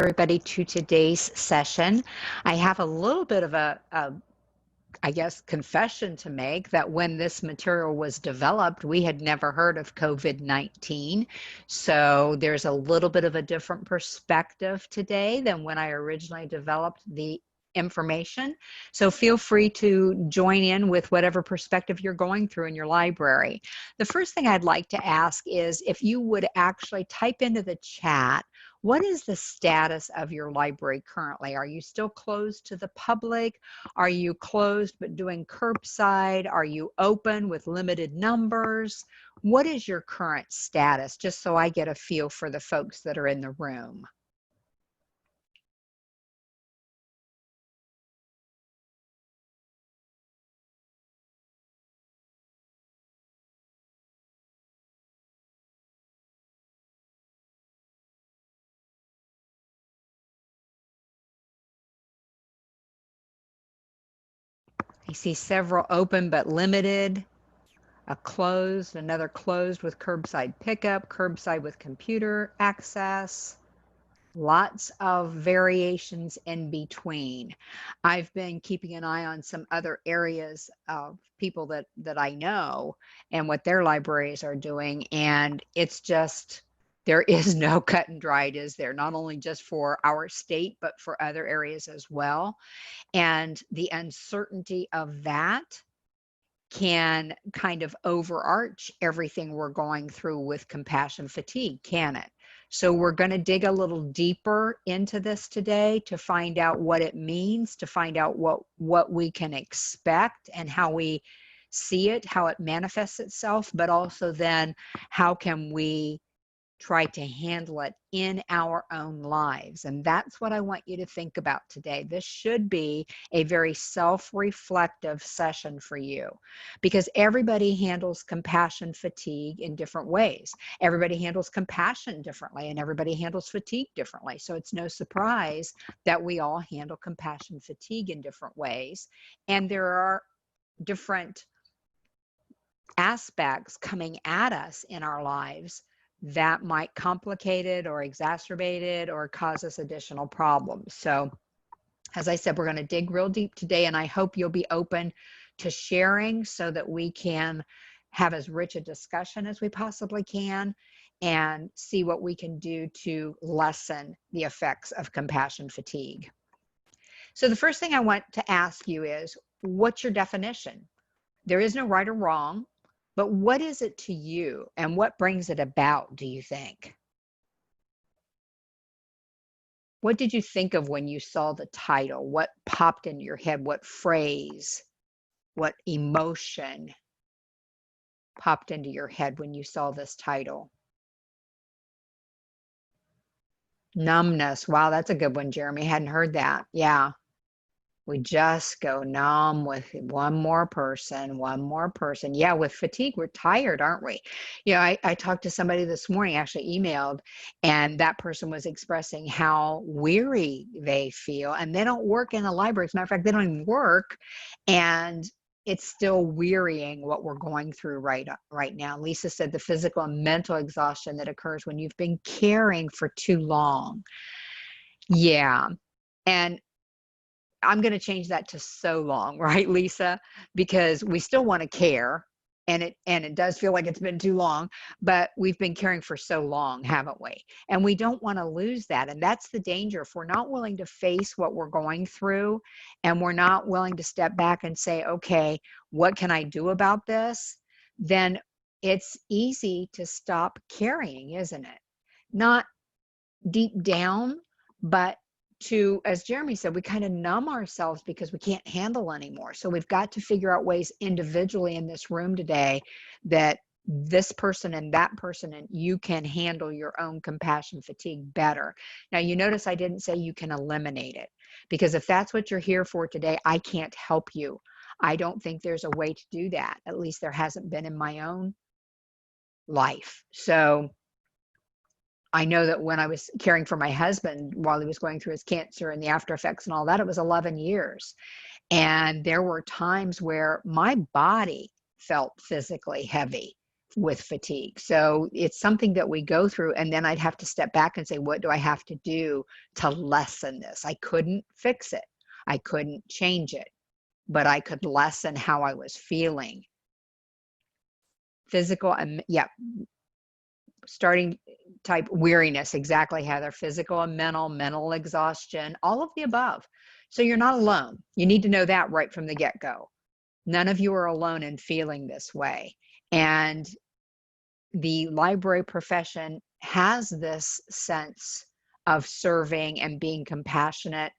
Everybody to today's session. I have a little bit of I guess, confession to make that when this material was developed, we had never heard of COVID-19. So there's a little bit of a different perspective today than when I originally developed the information. So feel free to join in with whatever perspective you're going through in your library. The first thing I'd like to ask is if you would actually type into the chat, what is the status of your library currently? Are you still closed to the public? Are you closed but doing curbside? Are you open with limited numbers? What is your current status, just so I get a feel for the folks that are in the room? I see several open but limited, a closed, another closed with curbside pickup, curbside with computer access, lots of variations in between. I've been keeping an eye on some other areas of people that I know and what their libraries are doing, and it's just there is no cut and dried, is there? Not only just for our state, but for other areas as well. And the uncertainty of that can kind of overarch everything we're going through with compassion fatigue, can it? So we're going to dig a little deeper into this today to find out what it means, to find out what we can expect and how we see it, how it manifests itself, but also then how can we try to handle it in our own lives. And that's what I want you to think about today. This should be a very self-reflective session for you, because everybody handles compassion fatigue in different ways. Everybody handles compassion differently, and everybody handles fatigue differently. So it's no surprise that we all handle compassion fatigue in different ways. And there are different aspects coming at us in our lives that might complicate it or exacerbate it or cause us additional problems. So as I said, we're going to dig real deep today, and I hope you'll be open to sharing so that we can have as rich a discussion as we possibly can and see what we can do to lessen the effects of compassion fatigue. So the first thing I want to ask you is, what's your definition? There is no right or wrong. But what is it to you, and what brings it about, do you think? What did you think of when you saw the title? What popped into your head? What phrase, what emotion popped into your head when you saw this title? Numbness. Wow, that's a good one, Jeremy. Hadn't heard that. Yeah. We just go numb with one more person, one more person. Yeah, with fatigue, we're tired, aren't we? You know, I talked to somebody this morning, actually emailed, and that person was expressing how weary they feel. And they don't work in a library. As a matter of fact, they don't even work. And it's still wearying what we're going through right now. Lisa said the physical and mental exhaustion that occurs when you've been caring for too long. Yeah. And I'm going to change that to so long, right, Lisa? Because we still want to care, and it does feel like it's been too long, but we've been caring for so long, haven't we? And we don't want to lose that. And that's the danger. If we're not willing to face what we're going through, and we're not willing to step back and say, okay, what can I do about this? Then it's easy to stop carrying, isn't it? Not deep down, but to, as Jeremy said, we kind of numb ourselves because we can't handle anymore. So we've got to figure out ways individually in this room today that this person and that person and you can handle your own compassion fatigue better. Now, you notice I didn't say you can eliminate it, because if that's what you're here for today, I can't help you. I don't think there's a way to do that. At least there hasn't been in my own life. So I know that when I was caring for my husband while he was going through his cancer and the after effects and all that, it was 11 years. And there were times where my body felt physically heavy with fatigue. So it's something that we go through, and then I'd have to step back and say, what do I have to do to lessen this? I couldn't fix it. I couldn't change it, but I could lessen how I was feeling. Physical, and yeah, starting type weariness, exactly, Heather. Physical and mental exhaustion, all of the above. So you're not alone. You need to know that right from the get-go. None of you are alone in feeling this way. And the library profession has this sense of serving and being compassionate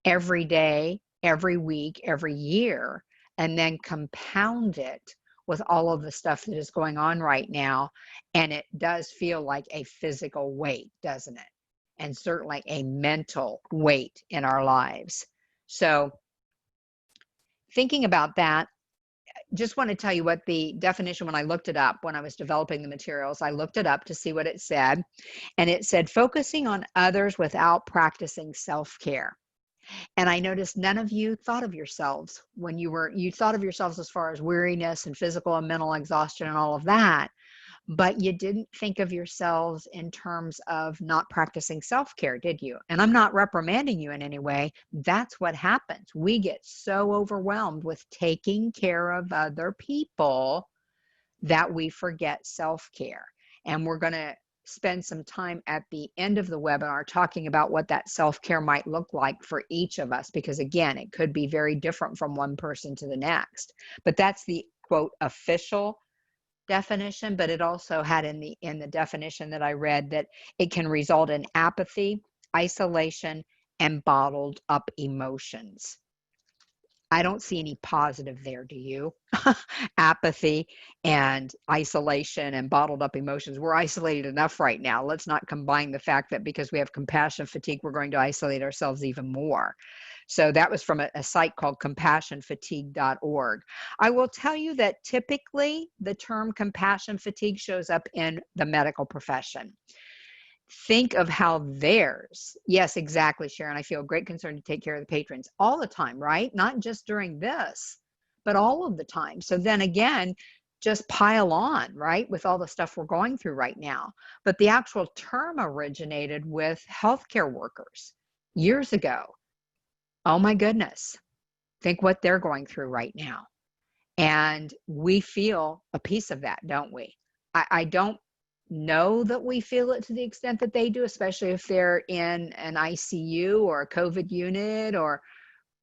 every day, every week, every year, and then compound it with all of the stuff that is going on right now. And it does feel like a physical weight, doesn't it? And certainly a mental weight in our lives. So thinking about that, just want to tell you what the definition, when I looked it up, when I was developing the materials, I looked it up to see what it said. And it said, focusing on others without practicing self-care. And I noticed none of you thought of yourselves when you thought of yourselves as far as weariness and physical and mental exhaustion and all of that, but you didn't think of yourselves in terms of not practicing self-care, did you? And I'm not reprimanding you in any way. That's what happens. We get so overwhelmed with taking care of other people that we forget self-care. And we're going to spend some time at the end of the webinar talking about what that self-care might look like for each of us, because again, it could be very different from one person to the next. But that's the quote official definition, but it also had in the definition that I read that it can result in apathy, isolation, and bottled up emotions. I don't see any positive there, do you? Apathy and isolation and bottled up emotions. We're isolated enough right now. Let's not combine the fact that because we have compassion fatigue, we're going to isolate ourselves even more. So that was from a site called compassionfatigue.org. I will tell you that typically the term compassion fatigue shows up in the medical profession. Think of how theirs, yes, exactly, Sharon. I feel great concern to take care of the patrons all the time, right? Not just during this, but all of the time. So then again, just pile on, right, with all the stuff we're going through right now. But the actual term originated with healthcare workers years ago. Oh my goodness. Think what they're going through right now. And we feel a piece of that, don't we? I don't know that we feel it to the extent that they do, especially if they're in an ICU or a COVID unit or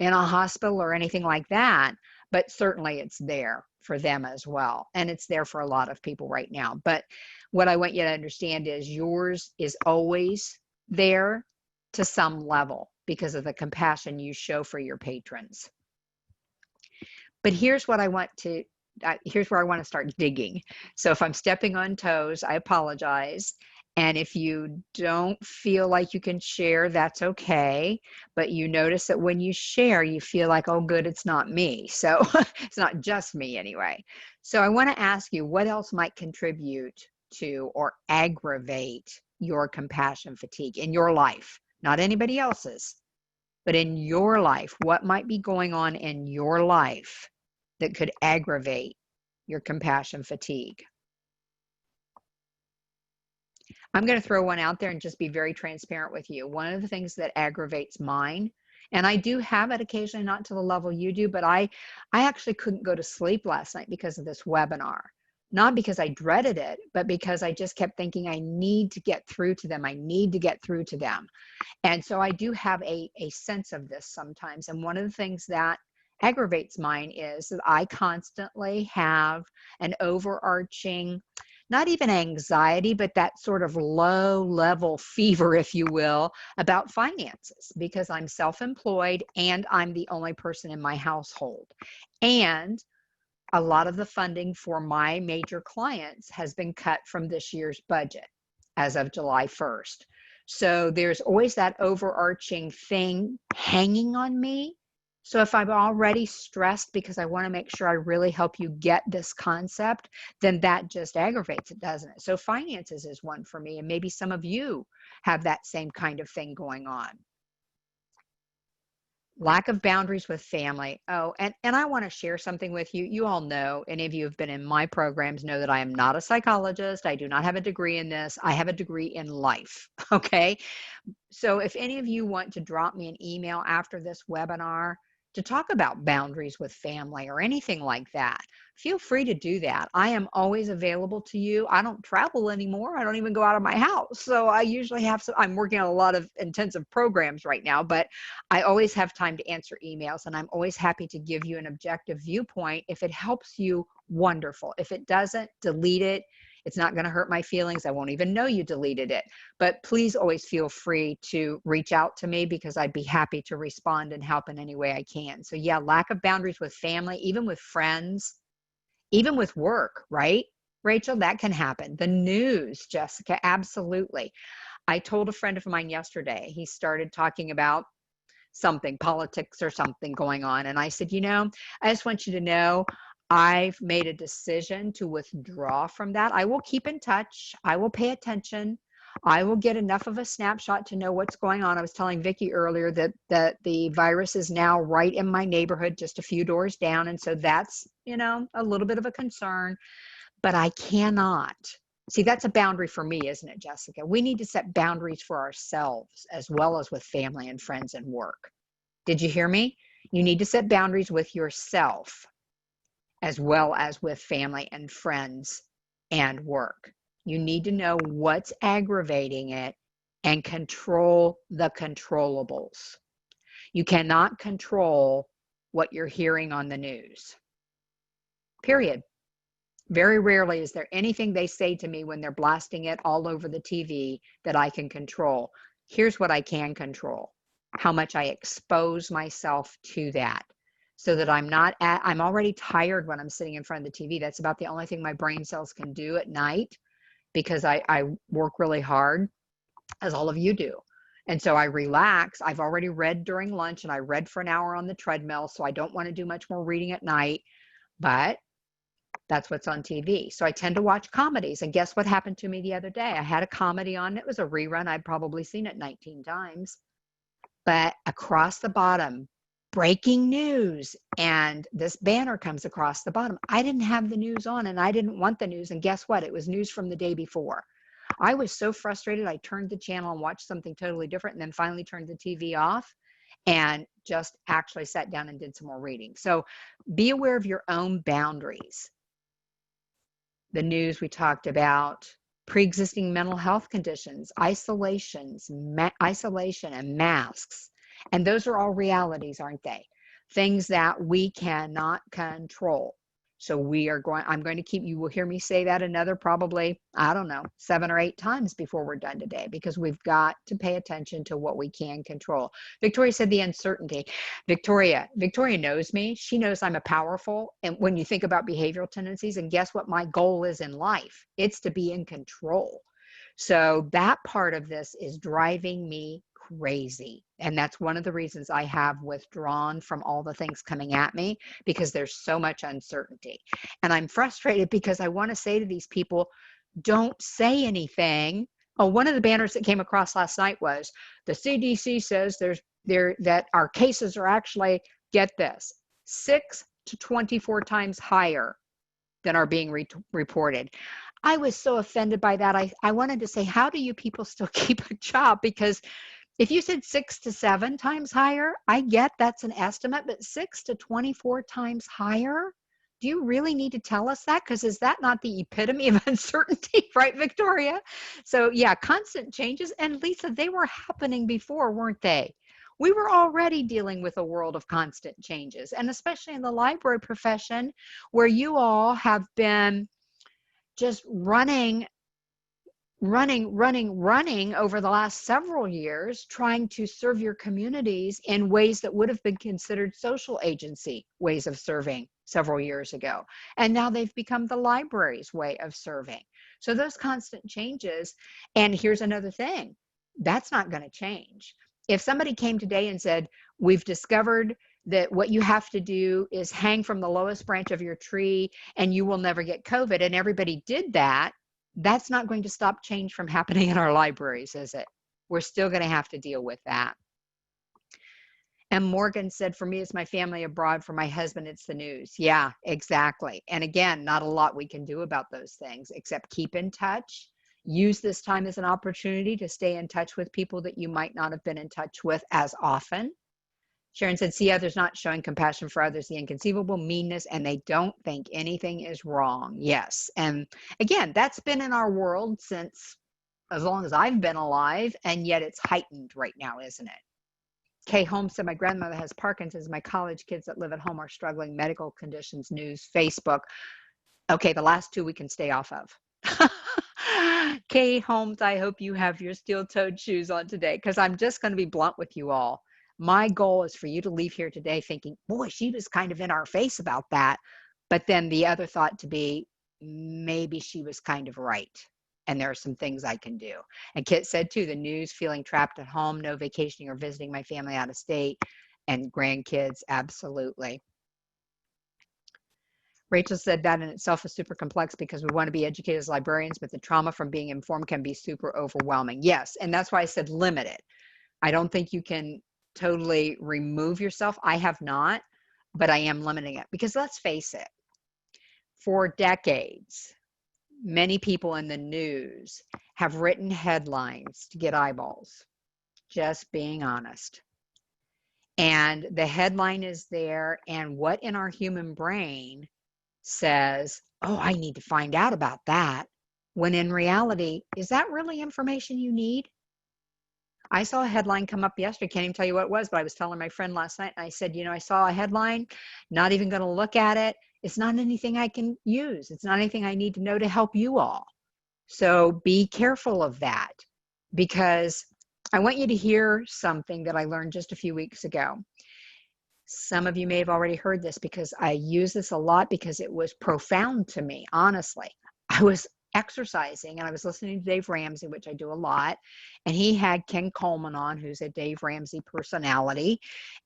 in a hospital or anything like that. But certainly it's there for them as well. And it's there for a lot of people right now. But what I want you to understand is yours is always there to some level because of the compassion you show for your patrons. But here's what I want to here's where I want to start digging. So if I'm stepping on toes, I apologize. And if you don't feel like you can share, that's okay. But you notice that when you share, you feel like, oh, good, it's not me. So it's not just me anyway. So I want to ask you, what else might contribute to or aggravate your compassion fatigue in your life? Not anybody else's, but in your life. What might be going on in your life that could aggravate your compassion fatigue? I'm going to throw one out there and just be very transparent with you. One of the things that aggravates mine, and I do have it occasionally, not to the level you do, but I actually couldn't go to sleep last night because of this webinar. Not because I dreaded it, but because I just kept thinking I need to get through to them. I need to get through to them. And so I do have a sense of this sometimes. And one of the things that aggravates mine is that I constantly have an overarching, not even anxiety, but that sort of low level fever, if you will, about finances, because I'm self-employed and I'm the only person in my household. And a lot of the funding for my major clients has been cut from this year's budget as of July 1st. So there's always that overarching thing hanging on me. So if I'm already stressed because I want to make sure I really help you get this concept, then that just aggravates it, doesn't it? So finances is one for me, and maybe some of you have that same kind of thing going on. Lack of boundaries with family. Oh, and I want to share something with you. You all know, any of you who've been in my programs know that I am not a psychologist. I do not have a degree in this. I have a degree in life. Okay. So if any of you want to drop me an email after this webinar to talk about boundaries with family or anything like that, feel free to do that. I am always available to you. I don't travel anymore. I don't even go out of my house. So I usually have some, I'm working on a lot of intensive programs right now, but I always have time to answer emails, and I'm always happy to give you an objective viewpoint. If it helps you, wonderful. If it doesn't, delete it. It's not going to hurt my feelings. I won't even know you deleted it. But please always feel free to reach out to me, because I'd be happy to respond and help in any way I can. So yeah, lack of boundaries with family, even with friends, even with work, right? Rachel, that can happen. The news, Jessica, absolutely. I told a friend of mine yesterday, he started talking about something, politics or something going on. And I said, I just want you to know, I've made a decision to withdraw from that. I will keep in touch. I will pay attention. I will get enough of a snapshot to know what's going on. I was telling Vicki earlier that the virus is now right in my neighborhood, just a few doors down. And so that's, a little bit of a concern, but I cannot. See, that's a boundary for me, isn't it, Jessica? We need to set boundaries for ourselves as well as with family and friends and work. Did you hear me? You need to set boundaries with yourself as well as with family and friends and work. You need to know what's aggravating it and control the controllables. You cannot control what you're hearing on the news. Period. Very rarely is there anything they say to me when they're blasting it all over the TV that I can control. Here's what I can control: how much I expose myself to that, so that I'm already tired when I'm sitting in front of the TV. That's about the only thing my brain cells can do at night, because I work really hard, as all of you do. And so I relax. I've already read during lunch, and I read for an hour on the treadmill, so I don't want to do much more reading at night, but that's what's on TV. So I tend to watch comedies. And guess what happened to me the other day? I had a comedy on. It was a rerun. I'd probably seen it 19 times. But across the bottom, breaking news. And this banner comes across the bottom. I didn't have the news on, and I didn't want the news. And guess what? It was news from the day before. I was so frustrated. I turned the channel and watched something totally different, and then finally turned the TV off and just actually sat down and did some more reading. So be aware of your own boundaries. The news, we talked about pre-existing mental health conditions, isolation and masks. And those are all realities, aren't they? Things that we cannot control. So I'm going to keep, you will hear me say that another probably, 7 or 8 times before we're done today, because we've got to pay attention to what we can control. Victoria said the uncertainty. Victoria knows me. She knows I'm a powerful, and when you think about behavioral tendencies, and guess what my goal is in life? It's to be in control. So that part of this is driving me crazy. And that's one of the reasons I have withdrawn from all the things coming at me, because there's so much uncertainty. And I'm frustrated because I want to say to these people, don't say anything. Oh, one of the banners that came across last night was the CDC says that our cases are actually, get this, 6 to 24 times higher than are being reported. I was so offended by that. I wanted to say, how do you people still keep a job? Because if you said 6 to 7 times higher, I get that's an estimate, but 6 to 24 times higher? Do you really need to tell us that? Because is that not the epitome of uncertainty, right, Victoria? So yeah, constant changes. And Lisa, they were happening before, weren't they? We were already dealing with a world of constant changes, and especially in the library profession, where you all have been just running over the last several years, trying to serve your communities in ways that would have been considered social agency ways of serving several years ago. And now they've become the library's way of serving. So those constant changes, and here's another thing, that's not going to change. If somebody came today and said, we've discovered that what you have to do is hang from the lowest branch of your tree and you will never get COVID, and everybody did that, that's not going to stop change from happening in our libraries, is it? We're still going to have to deal with that. And Morgan said, for me, it's my family abroad. For my husband, it's the news. Yeah, exactly. And again, not a lot we can do about those things except keep in touch. Use this time as an opportunity to stay in touch with people that you might not have been in touch with as often. Sharon said, see others not showing compassion for others, the inconceivable meanness, and they don't think anything is wrong. Yes. And again, that's been in our world since as long as I've been alive, and yet it's heightened right now, isn't it? Kay Holmes said, my grandmother has Parkinson's. My college kids that live at home are struggling. Medical conditions, news, Facebook. Okay, the last two we can stay off of. Kay Holmes, I hope you have your steel-toed shoes on today, because I'm just going to be blunt with you all. My goal is for you to leave here today thinking, boy, she was kind of in our face about that. But then the other thought to be, maybe she was kind of right. And there are some things I can do. And Kit said too, the news, feeling trapped at home, no vacationing or visiting my family out of state, and grandkids, absolutely. Rachel said that in itself is super complex because we want to be educated as librarians, but the trauma from being informed can be super overwhelming. Yes, and that's why I said limit it. I don't think you can totally remove yourself. I have not, but I am limiting it because let's face it, for decades, many people in the news have written headlines to get eyeballs, just being honest. And the headline is there, and what in our human brain says, oh, I need to find out about that, when in reality, is that really information you need? I saw a headline come up yesterday, can't even tell you what it was, but I was telling my friend last night, and I said, you know, I saw a headline, not even going to look at it. It's not anything I can use. It's not anything I need to know to help you all. So be careful of that, because I want you to hear something that I learned just a few weeks ago. Some of you may have already heard this because I use this a lot because it was profound to me, honestly. I was exercising and I was listening to Dave Ramsey, which I do a lot, and he had Ken Coleman on, who's a Dave Ramsey personality,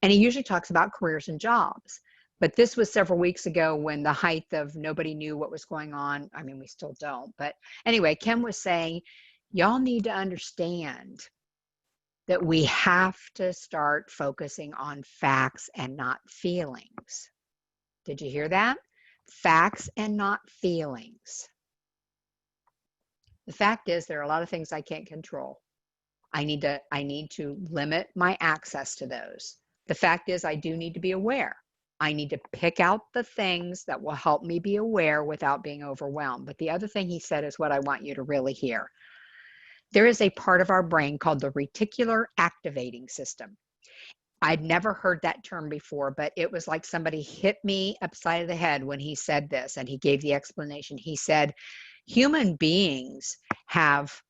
and he usually talks about careers and jobs. But this was several weeks ago when the height of nobody knew what was going on. I mean, we still don't. But anyway, Ken was saying, y'all need to understand that we have to start focusing on facts and not feelings. Did you hear that? Facts and not feelings. The fact is, there are a lot of things I can't control. I need to limit my access to those. The fact is, I do need to be aware. I need to pick out the things that will help me be aware without being overwhelmed. But the other thing he said is what I want you to really hear. There is a part of our brain called the reticular activating system. I'd never heard that term before, but it was like somebody hit me upside of the head when he said this, and he gave the explanation. He said, human beings have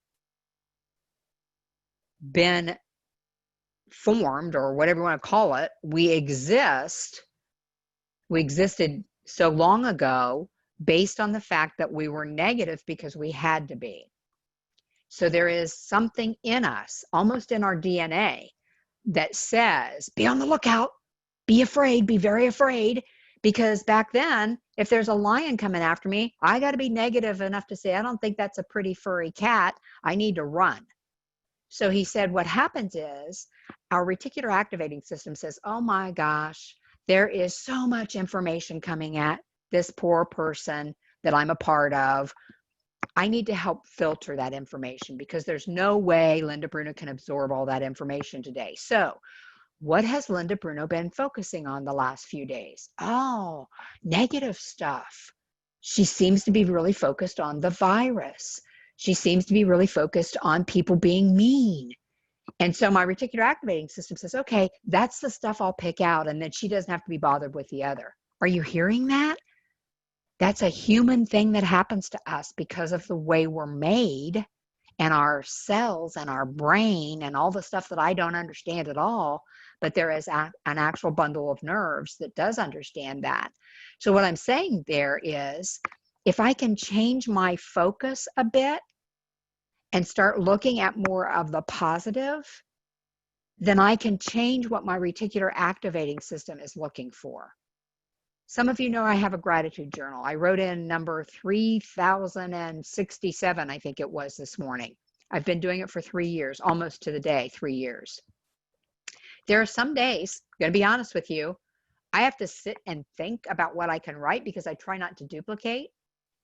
been formed, or whatever you want to call it. We existed so long ago based on the fact that we were negative because we had to be. So there is something in us, almost in our DNA, that says, be on the lookout, be afraid, be very afraid, because back then, if there's a lion coming after me, I got to be negative enough to say, I don't think that's a pretty furry cat. I need to run. So he said, what happens is our reticular activating system says, oh my gosh, there is so much information coming at this poor person that I'm a part of. I need to help filter that information because there's no way Linda Bruno can absorb all that information today. So what has Linda Bruno been focusing on the last few days? Oh, negative stuff. She seems to be really focused on the virus. She seems to be really focused on people being mean. And so my reticular activating system says, okay, that's the stuff I'll pick out, and then she doesn't have to be bothered with the other. Are you hearing that? That's a human thing that happens to us because of the way we're made and our cells and our brain and all the stuff that I don't understand at all. But there is an actual bundle of nerves that does understand that. So what I'm saying there is, if I can change my focus a bit and start looking at more of the positive, then I can change what my reticular activating system is looking for. Some of you know I have a gratitude journal. I wrote in number 3067, I think it was this morning. I've been doing it for 3 years, almost to the day, 3 years. There are some days, I'm going to be honest with you, I have to sit and think about what I can write because I try not to duplicate.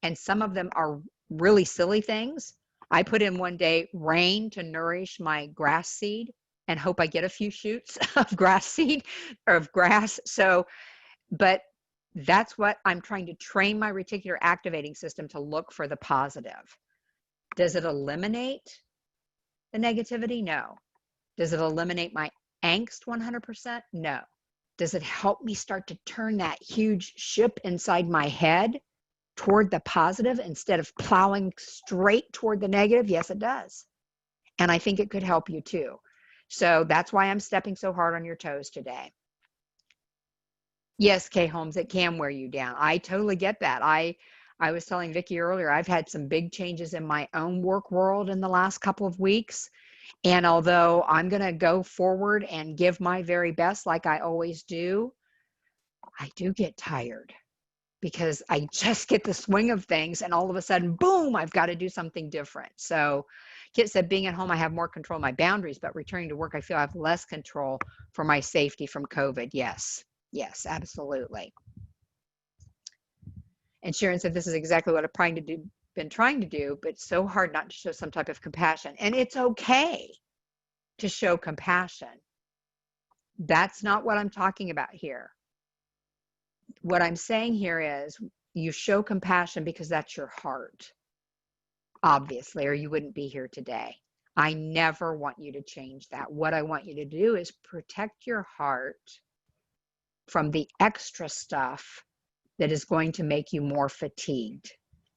And some of them are really silly things. I put in one day rain to nourish my grass seed and hope I get a few shoots of grass seed or of grass. So, but that's what I'm trying to train my reticular activating system to look for the positive. Does it eliminate the negativity? No. Does it eliminate my angst 100%? No. Does it help me start to turn that huge ship inside my head toward the positive instead of plowing straight toward the negative? Yes, it does. And I think it could help you too. So that's why I'm stepping so hard on your toes today. Yes, Kay Holmes, it can wear you down. I totally get that. I was telling Vicki earlier, I've had some big changes in my own work world in the last couple of weeks. And although I'm going to go forward and give my very best like I always do, I do get tired because I just get the swing of things and all of a sudden, boom, I've got to do something different. So Kit said, being at home, I have more control of my boundaries, but returning to work, I feel I have less control for my safety from COVID. Yes, yes, absolutely. And Sharon said, this is exactly what I've been trying to do, but it's so hard not to show some type of compassion. And it's okay to show compassion. That's not what I'm talking about here. What I'm saying here is you show compassion because that's your heart, obviously, or you wouldn't be here today. I never want you to change that. What I want you to do is protect your heart from the extra stuff that is going to make you more fatigued.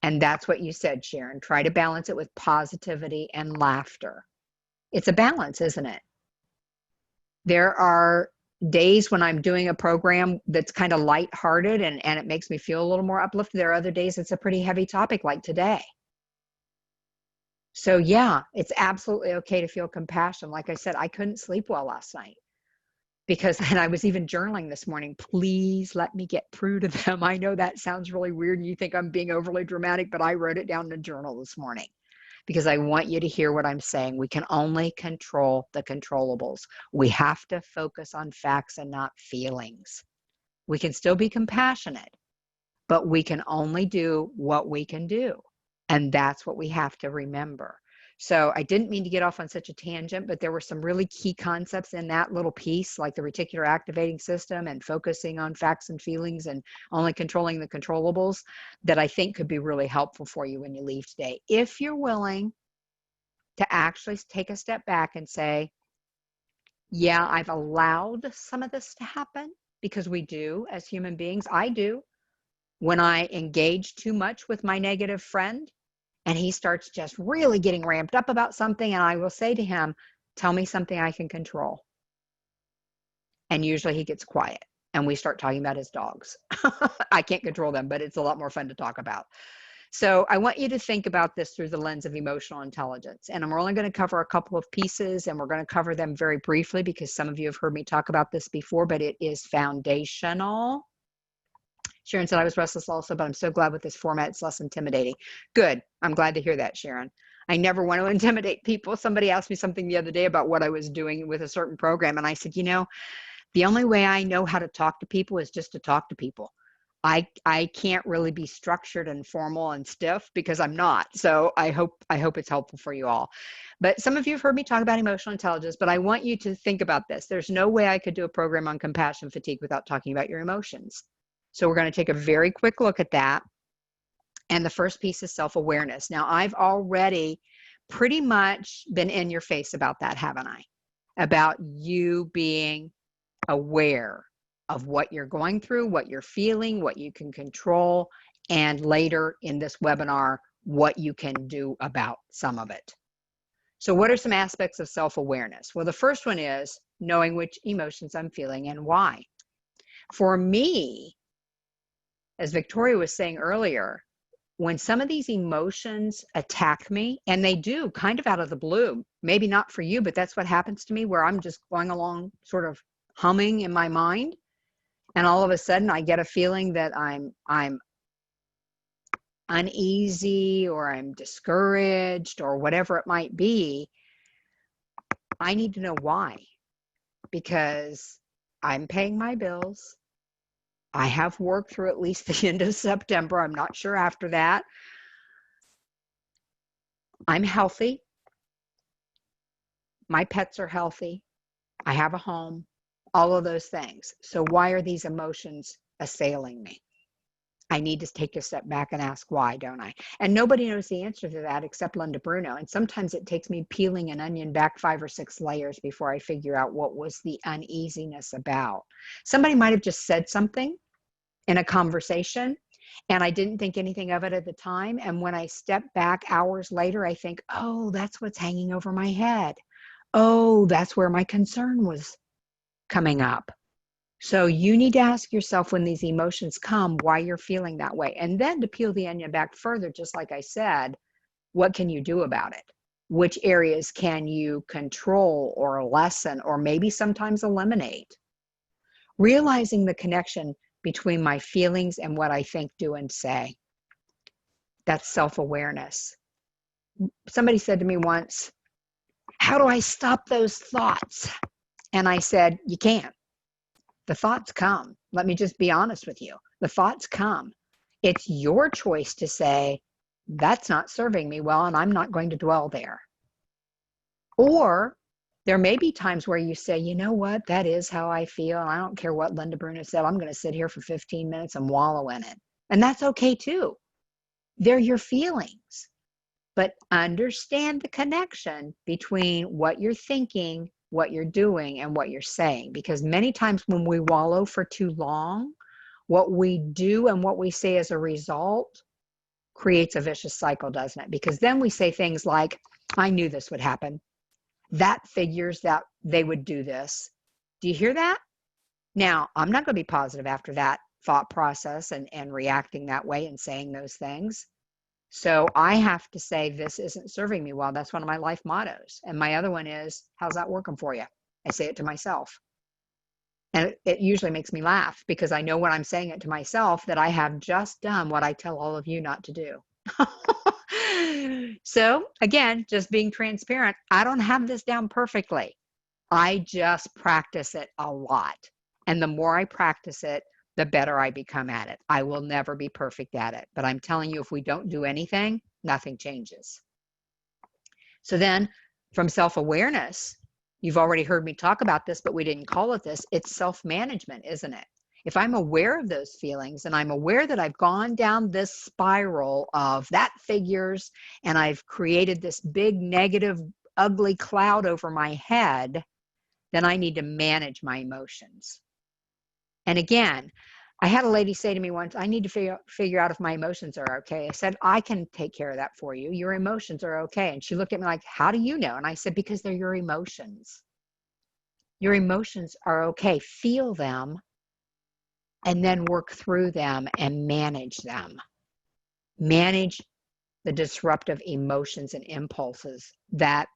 And that's what you said, Sharon. Try to balance it with positivity and laughter. It's a balance, isn't it? There are days when I'm doing a program that's kind of lighthearted and it makes me feel a little more uplifted. There are other days it's a pretty heavy topic like today. So yeah, it's absolutely okay to feel compassion. Like I said, I couldn't sleep well last night because, and I was even journaling this morning, please let me get through to them. I know that sounds really weird and you think I'm being overly dramatic, but I wrote it down in a journal this morning because I want you to hear what I'm saying. We can only control the controllables. We have to focus on facts and not feelings. We can still be compassionate, but we can only do what we can do. And that's what we have to remember. So I didn't mean to get off on such a tangent, but there were some really key concepts in that little piece, like the reticular activating system and focusing on facts and feelings and only controlling the controllables, that I think could be really helpful for you when you leave today. If you're willing to actually take a step back and say, yeah, I've allowed some of this to happen, because we do as human beings. I do. When I engage too much with my negative friend and he starts just really getting ramped up about something, and I will say to him, tell me something I can control. And usually he gets quiet and we start talking about his dogs. I can't control them, but it's a lot more fun to talk about. So I want you to think about this through the lens of emotional intelligence. And I'm only going to cover a couple of pieces, and we're going to cover them very briefly because some of you have heard me talk about this before, but it is foundational. Sharon said, I was restless also, but I'm so glad with this format, it's less intimidating. Good. I'm glad to hear that, Sharon. I never want to intimidate people. Somebody asked me something the other day about what I was doing with a certain program. And I said, you know, the only way I know how to talk to people is just to talk to people. I can't really be structured and formal and stiff because I'm not. So I hope it's helpful for you all. But some of you have heard me talk about emotional intelligence, but I want you to think about this. There's no way I could do a program on compassion fatigue without talking about your emotions. So we're going to take a very quick look at that. And the first piece is self-awareness. Now, I've already pretty much been in your face about that, haven't I? About you being aware of what you're going through, what you're feeling, what you can control, and later in this webinar, what you can do about some of it. So what are some aspects of self-awareness? Well, the first one is knowing which emotions I'm feeling and why. For me, as Victoria was saying earlier, when some of these emotions attack me, and they do kind of out of the blue, maybe not for you, but that's what happens to me, where I'm just going along sort of humming in my mind, and all of a sudden I get a feeling that I'm uneasy or I'm discouraged or whatever it might be. I need to know why, because I'm paying my bills. I have work through at least the end of September. I'm not sure after that. I'm healthy. My pets are healthy. I have a home, all of those things. So why are these emotions assailing me? I need to take a step back and ask why, don't I? And nobody knows the answer to that except Linda Bruno. And sometimes it takes me peeling an onion back 5 or 6 layers before I figure out what was the uneasiness about. Somebody might have just said something in a conversation, and I didn't think anything of it at the time. And when I step back hours later, I think, oh, that's what's hanging over my head. Oh, that's where my concern was coming up. So you need to ask yourself when these emotions come, why you're feeling that way. And then to peel the onion back further, just like I said, what can you do about it? Which areas can you control or lessen or maybe sometimes eliminate? Realizing the connection between my feelings and what I think, do, and say. That's self-awareness. Somebody said to me once, how do I stop those thoughts? And I said, you can't. The thoughts come. Let me just be honest with you. The thoughts come. It's your choice to say, that's not serving me well, and I'm not going to dwell there. Or there may be times where you say, you know what, that is how I feel, and I don't care what Linda Bruno said. I'm going to sit here for 15 minutes and wallow in it. And that's okay too. They're your feelings. But understand the connection between what you're thinking, what you're doing, and what you're saying. Because many times when we wallow for too long, what we do and what we say as a result creates a vicious cycle, doesn't it? Because then we say things like, I knew this would happen. That figures that they would do this. Do you hear that? Now, I'm not going to be positive after that thought process and reacting that way and saying those things. So I have to say, this isn't serving me well. That's one of my life mottos. And my other one is, how's that working for you? I say it to myself. And it usually makes me laugh because I know when I'm saying it to myself that I have just done what I tell all of you not to do. So again, just being transparent, I don't have this down perfectly. I just practice it a lot. And the more I practice it, the better I become at it. I will never be perfect at it. But I'm telling you, if we don't do anything, nothing changes. So then from self-awareness, you've already heard me talk about this, but we didn't call it this. It's self-management, isn't it? If I'm aware of those feelings and I'm aware that I've gone down this spiral of that figures and I've created this big negative, ugly cloud over my head, then I need to manage my emotions. And again, I had a lady say to me once, I need to figure out if my emotions are okay. I said, I can take care of that for you. Your emotions are okay. And she looked at me like, how do you know? And I said, because they're your emotions. Your emotions are okay. Feel them and then work through them and manage them. Manage the disruptive emotions and impulses that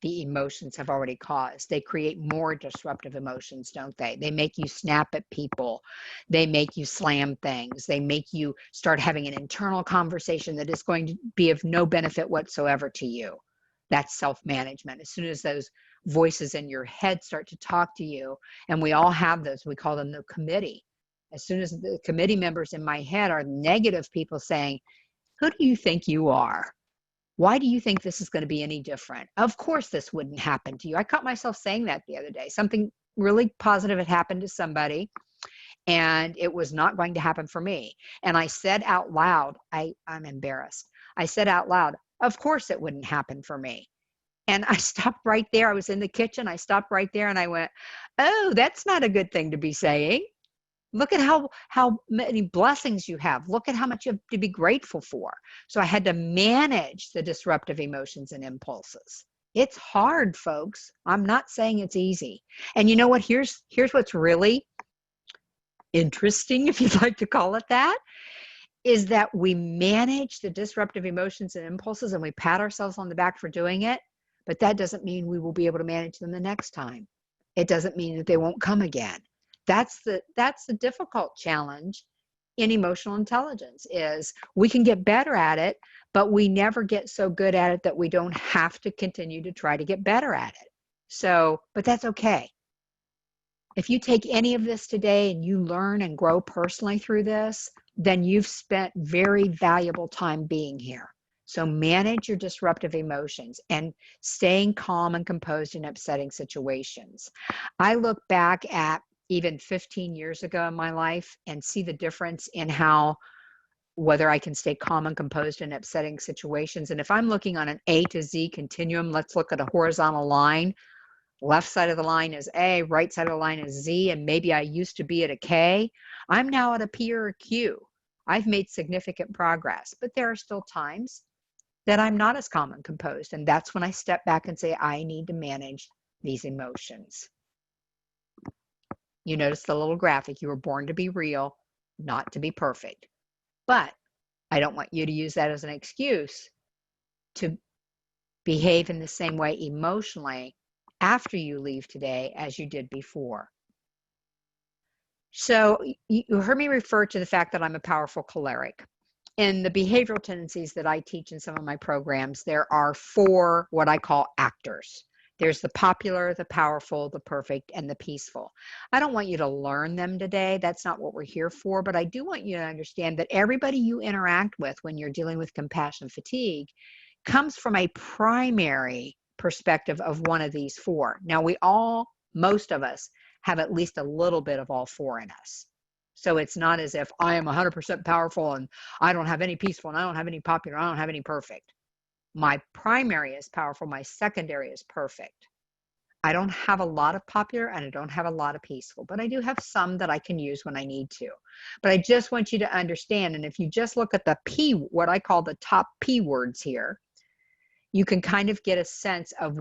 the emotions have already caused. They create more disruptive emotions, don't they? They make you snap at people. They make you slam things. They make you start having an internal conversation that is going to be of no benefit whatsoever to you. That's self-management. As soon as those voices in your head start to talk to you, and we all have those, we call them the committee. As soon as the committee members in my head are negative people saying, who do you think you are? Why do you think this is going to be any different? Of course this wouldn't happen to you. I caught myself saying that the other day. Something really positive had happened to somebody, and it was not going to happen for me. And I said out loud, I'm embarrassed. I said out loud, of course it wouldn't happen for me. And I stopped right there. I was in the kitchen. I stopped right there and I went, oh, that's not a good thing to be saying. Look at how many blessings you have. Look at how much you have to be grateful for. So I had to manage the disruptive emotions and impulses. It's hard, folks. I'm not saying it's easy. And you know what? Here's what's really interesting, if you'd like to call it that, is that we manage the disruptive emotions and impulses and we pat ourselves on the back for doing it. But that doesn't mean we will be able to manage them the next time. It doesn't mean that they won't come again. That's the difficult challenge in emotional intelligence is we can get better at it, but we never get so good at it that we don't have to continue to try to get better at it. So, but that's okay. If you take any of this today and you learn and grow personally through this, then you've spent very valuable time being here. So manage your disruptive emotions and staying calm and composed in upsetting situations. I look back at even 15 years ago in my life and see the difference in how whether I can stay calm and composed in upsetting situations. And if I'm looking on an A to Z continuum, let's look at a horizontal line. Left side of the line is A, right side of the line is Z, and maybe I used to be at a K. I'm now at a P or a Q. I've made significant progress, but there are still times that I'm not as calm and composed. And that's when I step back and say, I need to manage these emotions. You notice the little graphic. You were born to be real, not to be perfect. But I don't want you to use that as an excuse to behave in the same way emotionally after you leave today as you did before. So you heard me refer to the fact that I'm a powerful choleric. In the behavioral tendencies that I teach in some of my programs, there are 4 what I call actors. There's the popular, the powerful, the perfect, and the peaceful. I don't want you to learn them today. That's not what we're here for. But I do want you to understand that everybody you interact with when you're dealing with compassion fatigue comes from a primary perspective of one of these 4. Now, most of us have at least a little bit of all 4 in us. So it's not as if I am 100% powerful and I don't have any peaceful and I don't have any popular, I don't have any perfect. My primary is powerful. My secondary is perfect. I don't have a lot of popular and I don't have a lot of peaceful, but I do have some that I can use when I need to. But I just want you to understand, and if you just look at the P, what I call the top P words here, you can kind of get a sense of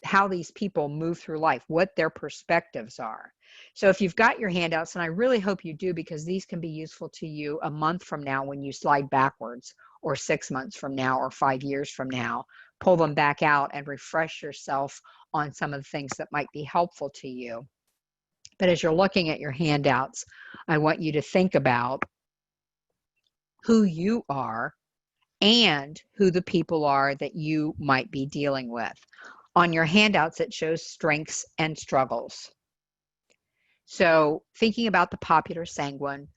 how these people move through life, what their perspectives are. So if you've got your handouts, and I really hope you do, because these can be useful to you a month from now when you slide backwards, or 6 months from now, or 5 years from now, pull them back out and refresh yourself on some of the things that might be helpful to you. But as you're looking at your handouts, I want you to think about who you are and who the people are that you might be dealing with. On your handouts, it shows strengths and struggles. So thinking about the popular sanguine,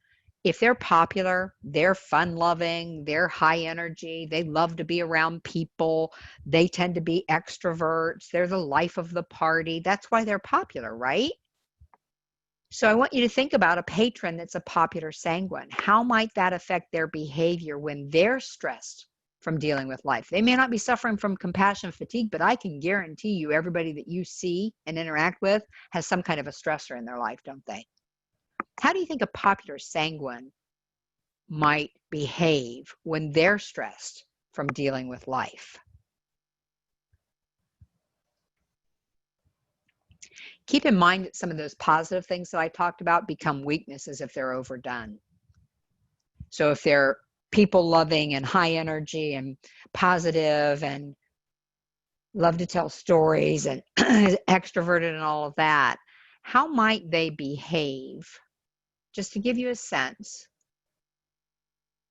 if they're popular, they're fun-loving, they're high energy, they love to be around people, they tend to be extroverts, they're the life of the party. That's why they're popular, right? So I want you to think about a patron that's a popular sanguine. How might that affect their behavior when they're stressed from dealing with life? They may not be suffering from compassion fatigue, but I can guarantee you everybody that you see and interact with has some kind of a stressor in their life, don't they? How do you think a popular sanguine might behave when they're stressed from dealing with life? Keep in mind that some of those positive things that I talked about become weaknesses if they're overdone. So if they're people loving and high energy and positive and love to tell stories and extroverted and all of that, how might they behave, just to give you a sense,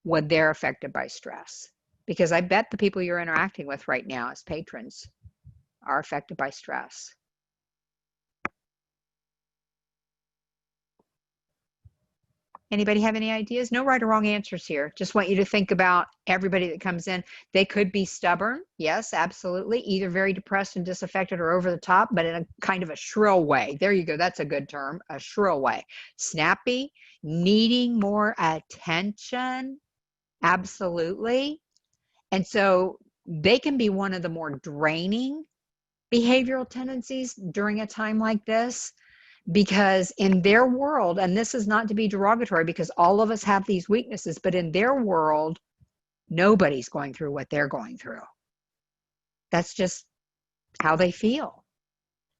when they're affected by stress? Because I bet the people you're interacting with right now as patrons are affected by stress. Anybody have any ideas? No right or wrong answers here. Just want you to think about everybody that comes in. They could be stubborn. Yes, absolutely. Either very depressed and disaffected or over the top, but in a kind of a shrill way. There you go. That's a good term, a shrill way. Snappy, needing more attention. Absolutely. And so they can be one of the more draining behavioral tendencies during a time like this. Because in their world, and this is not to be derogatory because all of us have these weaknesses, but in their world, nobody's going through what they're going through. That's just how they feel.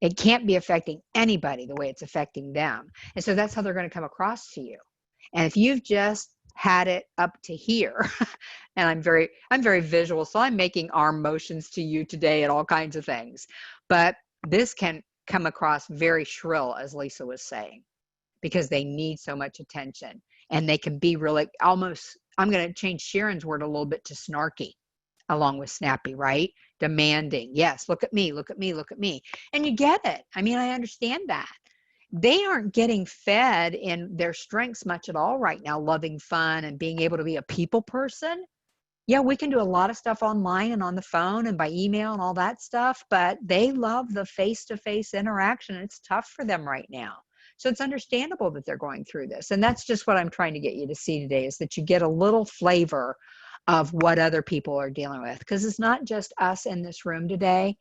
It can't be affecting anybody the way it's affecting them. And so that's how they're going to come across to you. And if you've just had it up to here, and I'm very visual, so I'm making arm motions to you today at all kinds of things. But this can come across very shrill, as Lisa was saying, because they need so much attention, and they can be really almost, I'm going to change Sharon's word a little bit to snarky along with snappy, right? Demanding. Yes, look at me, look at me, look at me. And you get it. I mean, I understand that. they aren't getting fed in their strengths much at all right now, loving fun and being able to be a people person. Yeah, we can do a lot of stuff online and on the phone and by email and all that stuff, but they love the face-to-face interaction. And it's tough for them right now. So it's understandable that they're going through this. And that's just what I'm trying to get you to see today, is that you get a little flavor of what other people are dealing with. Because it's not just us in this room today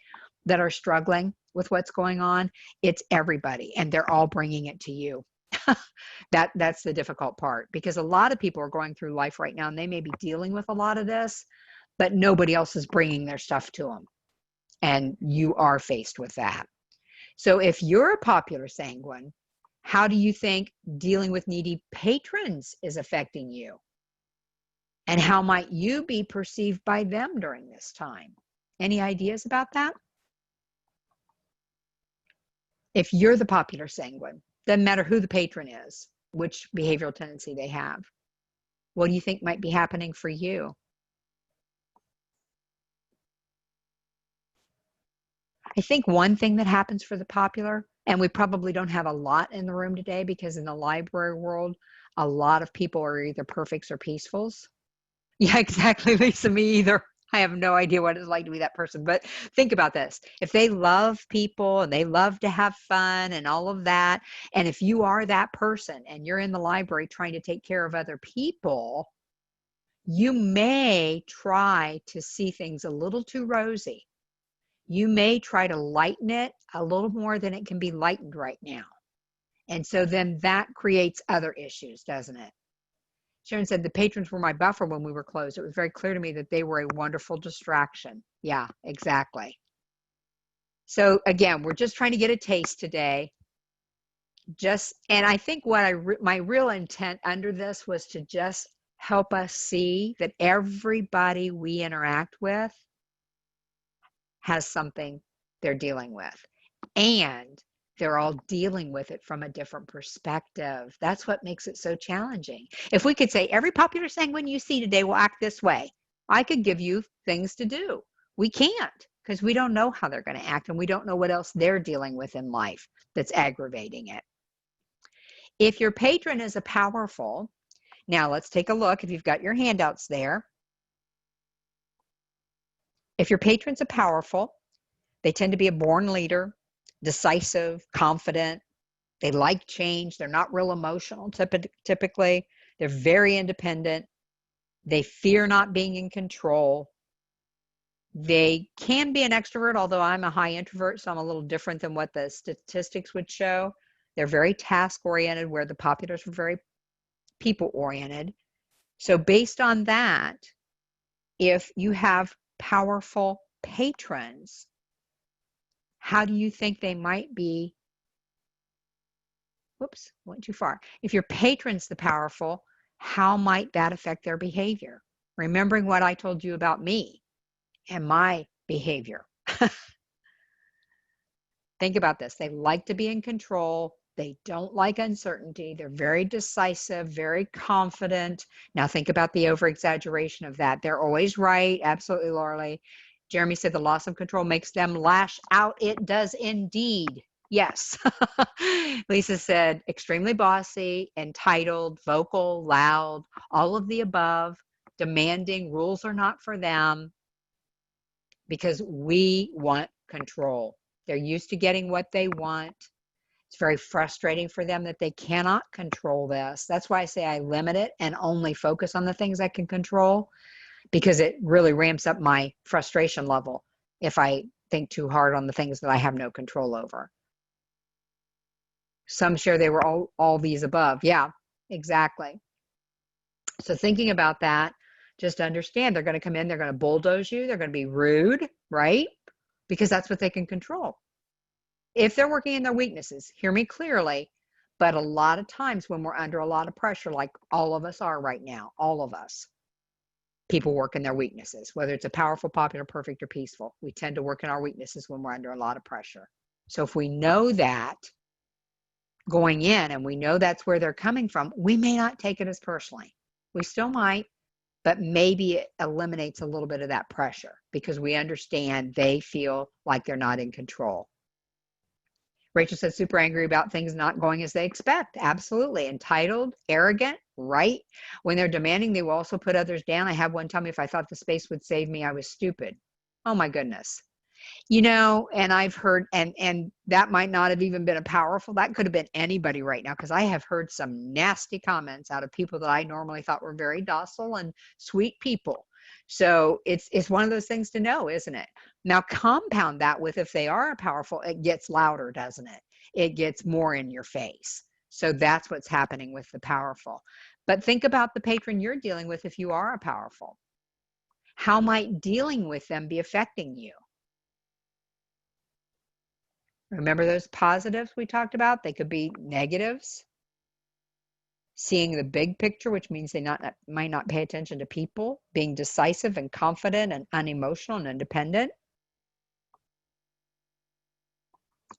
that are struggling with what's going on. It's everybody, and they're all bringing it to you. That's the difficult part, because a lot of people are going through life right now and they may be dealing with a lot of this, but nobody else is bringing their stuff to them. And you are faced with that. So if you're a popular sanguine, how do you think dealing with needy patrons is affecting you? And how might you be perceived by them during this time? Any ideas about that? If you're the popular sanguine, doesn't matter who the patron is, which behavioral tendency they have, what do you think might be happening for you? I think one thing that happens for the popular, and we probably don't have a lot in the room today because in the library world, a lot of people are either perfects or peacefuls. Yeah, exactly, Lisa. Me either. I have no idea what it's like to be that person. But think about this. If they love people and they love to have fun and all of that, and if you are that person and you're in the library trying to take care of other people, you may try to see things a little too rosy. You may try to lighten it a little more than it can be lightened right now. And so then that creates other issues, doesn't it? Sharon said, the patrons were my buffer when we were closed. It was very clear to me that they were a wonderful distraction. Yeah, exactly. So again, we're just trying to get a taste today. And I think what my real intent under this was to just help us see that everybody we interact with has something they're dealing with. And they're all dealing with it from a different perspective. That's what makes it so challenging. If we could say every popular sanguine you see today will act this way, I could give you things to do. We can't, because we don't know how they're going to act and we don't know what else they're dealing with in life that's aggravating it. If your patron is a powerful, now let's take a look if you've got your handouts there. If your patron's a powerful, they tend to be a born leader, decisive, confident. They like change. They're not real emotional typically. They're very independent. They fear not being in control. They can be an extrovert, although I'm a high introvert, so I'm a little different than what the statistics would show. They're very task-oriented, where the populars are very people-oriented. So based on that, if you have powerful patrons, how do you think they might be? Whoops, went too far. If your patron's the powerful, how might that affect their behavior? Remembering what I told you about me and my behavior. Think about this. They like to be in control. They don't like uncertainty. They're very decisive, very confident. Now think about the over-exaggeration of that. They're always right. Absolutely, Laura. Jeremy said the loss of control makes them lash out. It does indeed. Yes. Lisa said extremely bossy, entitled, vocal, loud, all of the above, demanding. Rules are not for them because we want control. They're used to getting what they want. It's very frustrating for them that they cannot control this. That's why I say I limit it and only focus on the things I can control, because it really ramps up my frustration level if I think too hard on the things that I have no control over. Some share they were all these above. Yeah, exactly. So thinking about that, just understand they're going to come in, they're going to bulldoze you, they're going to be rude, right? Because that's what they can control. If they're working in their weaknesses, hear me clearly, but a lot of times when we're under a lot of pressure, like all of us are right now, all of us, people work in their weaknesses, whether it's a powerful, popular, perfect, or peaceful. We tend to work in our weaknesses when we're under a lot of pressure. So if we know that going in and we know that's where they're coming from, we may not take it as personally. We still might, but maybe it eliminates a little bit of that pressure because we understand they feel like they're not in control. Rachel said super angry about things not going as they expect. Absolutely. Entitled, arrogant, right? When they're demanding, they will also put others down. I had one tell me if I thought the space would save me, I was stupid. Oh my goodness. You know, and I've heard, and that might not have even been a powerful, that could have been anybody right now, because I have heard some nasty comments out of people that I normally thought were very docile and sweet people. So it's one of those things to know, isn't it? Now compound that with, if they are powerful, it gets louder, doesn't it? It gets more in your face. So that's what's happening with the powerful. But think about the patron you're dealing with if you are a powerful. How might dealing with them be affecting you? Remember those positives we talked about? They could be negatives. Seeing the big picture, which means they might not pay attention to people. Being decisive and confident and unemotional and independent.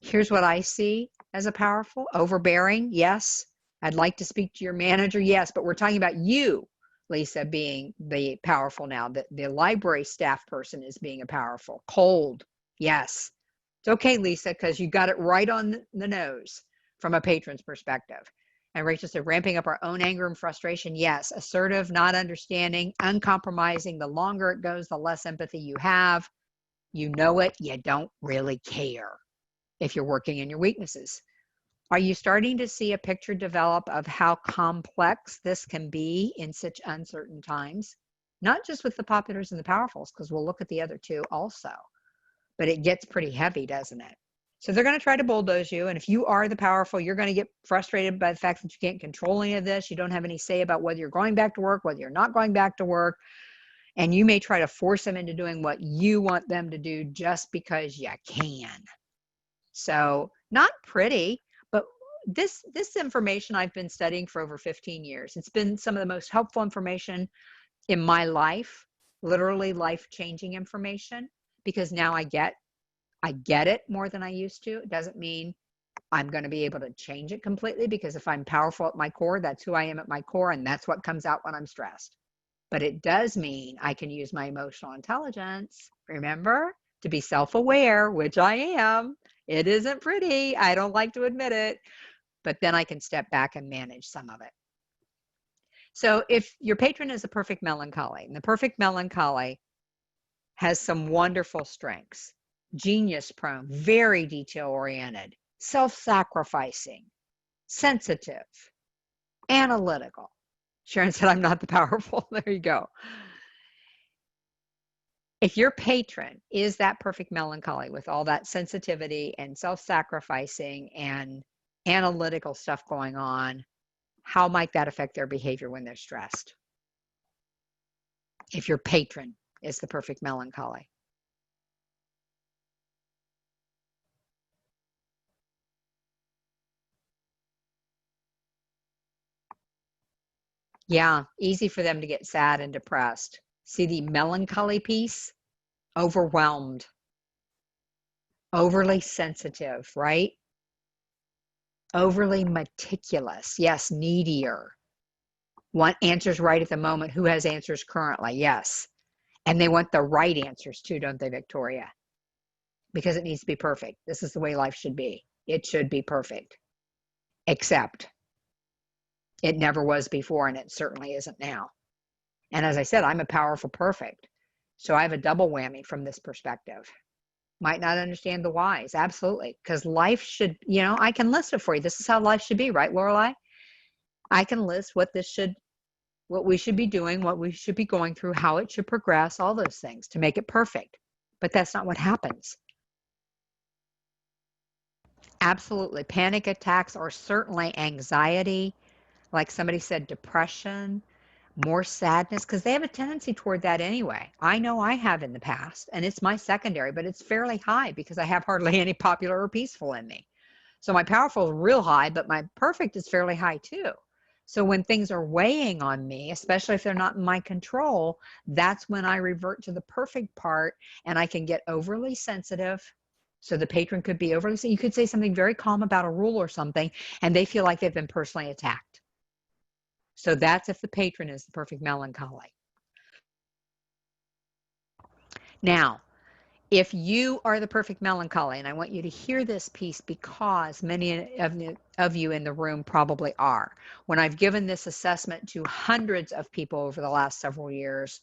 Here's what I see as a powerful. Overbearing, yes. I'd like to speak to your manager, yes. But we're talking about you, Lisa, being the powerful now. The library staff person is being a powerful. Cold, yes. It's okay, Lisa, because you got it right on the nose from a patron's perspective. And Rachel said, ramping up our own anger and frustration. Yes. Assertive, not understanding, uncompromising. The longer it goes, the less empathy you have. You know it. You don't really care if you're working in your weaknesses. Are you starting to see a picture develop of how complex this can be in such uncertain times? Not just with the populars and the powerfuls, because we'll look at the other two also. But it gets pretty heavy, doesn't it? So they're going to try to bulldoze you. And if you are the powerful, you're going to get frustrated by the fact that you can't control any of this. You don't have any say about whether you're going back to work, whether you're not going back to work. And you may try to force them into doing what you want them to do just because you can. So not pretty, but this information I've been studying for over 15 years. It's been some of the most helpful information in my life, literally life-changing information, because now I get it more than I used to. It doesn't mean I'm going to be able to change it completely, because if I'm powerful at my core, that's who I am at my core, and that's what comes out when I'm stressed. But it does mean I can use my emotional intelligence, remember, to be self-aware, which I am. It isn't pretty. I don't like to admit it, but then I can step back and manage some of it. So if your patron is a perfect melancholy, and the perfect melancholy has some wonderful strengths, genius prone, very detail oriented, self-sacrificing, sensitive, analytical. Sharon said, I'm not the powerful. There you go. If your patron is that perfect melancholy with all that sensitivity and self-sacrificing and analytical stuff going on, how might that affect their behavior when they're stressed? If your patron is the perfect melancholy. Yeah, easy for them to get sad and depressed. See the melancholy piece? Overwhelmed, overly sensitive, right? Overly meticulous. Yes, needier. Want answers right at the moment. Who has answers currently? Yes. And they want the right answers too, don't they, Victoria? Because it needs to be perfect. This is the way life should be. It should be perfect. Except it never was before, and it certainly isn't now. And as I said, I'm a powerful perfect. So I have a double whammy from this perspective. Might not understand the whys. Absolutely. Because life should, I can list it for you. This is how life should be, right, Lorelei? I can list what we should be doing, what we should be going through, how it should progress, all those things to make it perfect. But that's not what happens. Absolutely. Panic attacks, or certainly anxiety, like somebody said, depression, more sadness, because they have a tendency toward that anyway. I know I have in the past, and it's my secondary, but it's fairly high because I have hardly any popular or peaceful in me. So my powerful is real high, but my perfect is fairly high too. So when things are weighing on me, especially if they're not in my control, that's when I revert to the perfect part, and I can get overly sensitive. So the patron could be overly, you could say something very calm about a rule or something, and they feel like they've been personally attacked. So that's if the patron is the perfect melancholy. Now, If you are the perfect melancholy, and I want you to hear this piece because many of you in the room probably are. When I've given this assessment to hundreds of people over the last several years,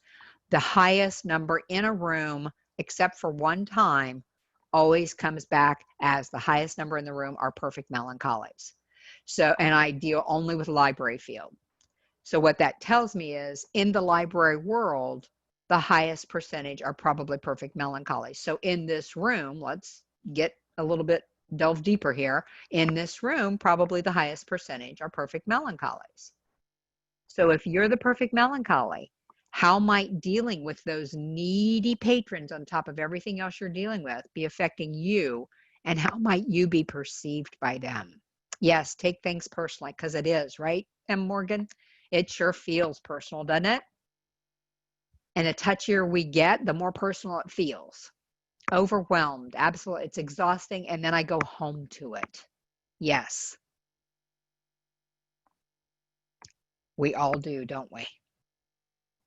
the highest number in a room, except for one time, always comes back as the highest number in the room are perfect melancholies. So, and I deal only with library field. So what that tells me is in the library world, the highest percentage are probably perfect melancholy. So in this room, let's get a little bit delve deeper here. In this room, probably the highest percentage are perfect melancholies. So if you're the perfect melancholy, how might dealing with those needy patrons on top of everything else you're dealing with be affecting you, and how might you be perceived by them? Yes, take things personally because it is, right, M. Morgan? It sure feels personal, doesn't it? And the touchier we get, the more personal it feels. Overwhelmed, absolutely. It's exhausting. And then I go home to it. Yes, we all do, don't we?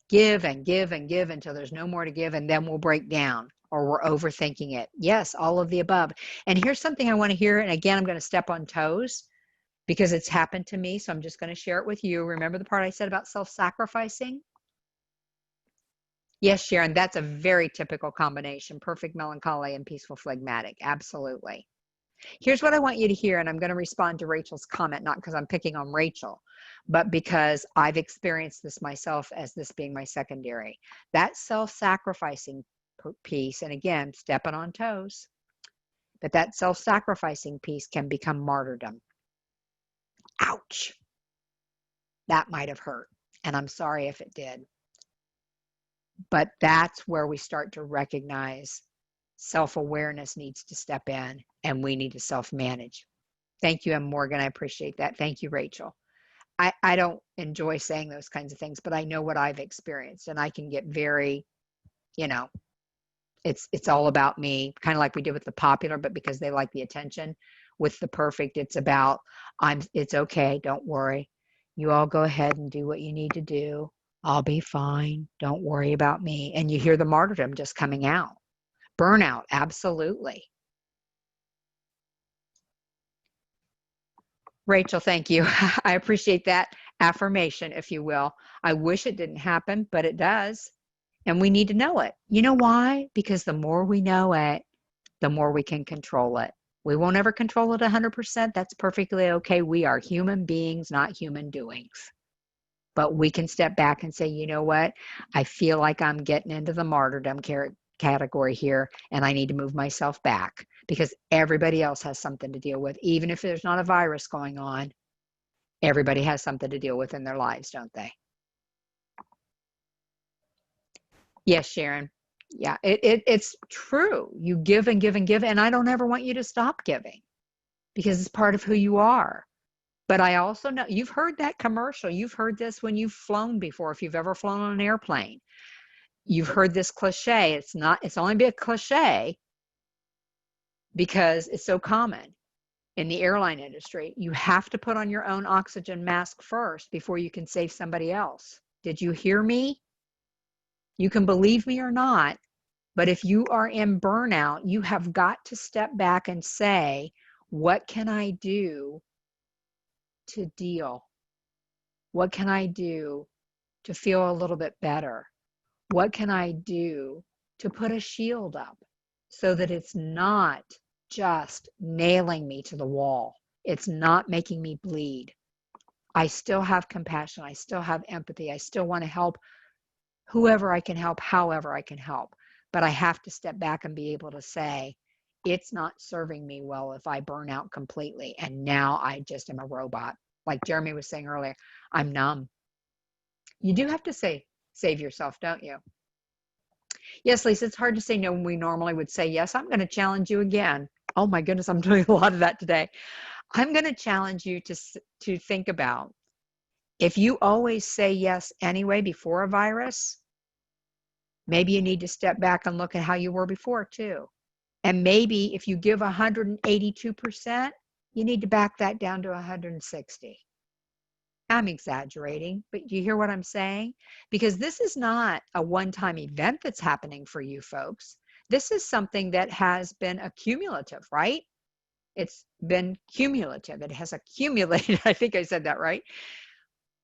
Give and give and give until there's no more to give, and then we'll break down or we're overthinking it. Yes, all of the above. And here's something I want to hear. And again, I'm going to step on toes because it's happened to me. So I'm just going to share it with you. Remember the part I said about self-sacrificing? Yes, Sharon, that's a very typical combination, perfect melancholy and peaceful phlegmatic. Absolutely. Here's what I want you to hear, and I'm going to respond to Rachel's comment, not because I'm picking on Rachel, but because I've experienced this myself as this being my secondary. That self-sacrificing piece, and again, stepping on toes, but that self-sacrificing piece can become martyrdom. Ouch. That might have hurt, and I'm sorry if it did. But that's where we start to recognize self-awareness needs to step in and we need to self-manage. Thank you, M. Morgan. I appreciate that. Thank you, Rachel. I don't enjoy saying those kinds of things, but I know what I've experienced and I can get very, you know, it's all about me, kind of like we did with the popular, but because they like the attention. With the perfect, it's about it's okay, don't worry. You all go ahead and do what you need to do. I'll be fine. Don't worry about me. And you hear the martyrdom just coming out. Burnout, absolutely. Rachel, thank you. I appreciate that affirmation, if you will. I wish it didn't happen, but it does. And we need to know it. You know why? Because the more we know it, the more we can control it. We won't ever control it 100%. That's perfectly okay. We are human beings, not human doings. But we can step back and say, you know what? I feel like I'm getting into the martyrdom category here, and I need to move myself back because everybody else has something to deal with. Even if there's not a virus going on, everybody has something to deal with in their lives, don't they? Yes, Sharon. Yeah, it's true. You give and give and give, and I don't ever want you to stop giving because it's part of who you are. But I also know you've heard that commercial. You've heard this when you've flown before, if you've ever flown on an airplane. You've heard this cliche. It's only be a cliche because it's so common in the airline industry. You have to put on your own oxygen mask first before you can save somebody else. Did you hear me? You can believe me or not, but if you are in burnout, you have got to step back and say, what can I do to deal? What can I do to feel a little bit better? What can I do to put a shield up so that it's not just nailing me to the wall? It's not making me bleed. I still have compassion. I still have empathy. I still want to help whoever I can help, however I can help. But I have to step back and be able to say, it's not serving me well if I burn out completely. And now I just am a robot. Like Jeremy was saying earlier, I'm numb. You do have to save yourself, don't you? Yes, Lisa, it's hard to say no when we normally would say yes. I'm going to challenge you again. Oh my goodness, I'm doing a lot of that today. I'm going to challenge you to think about if you always say yes anyway before a virus, maybe you need to step back and look at how you were before too. And maybe if you give 182%, you need to back that down to 160. I'm exaggerating, but do you hear what I'm saying? Because this is not a one-time event that's happening for you folks. this is something that has been accumulative, right? It's been cumulative. It has accumulated. I think I said that right.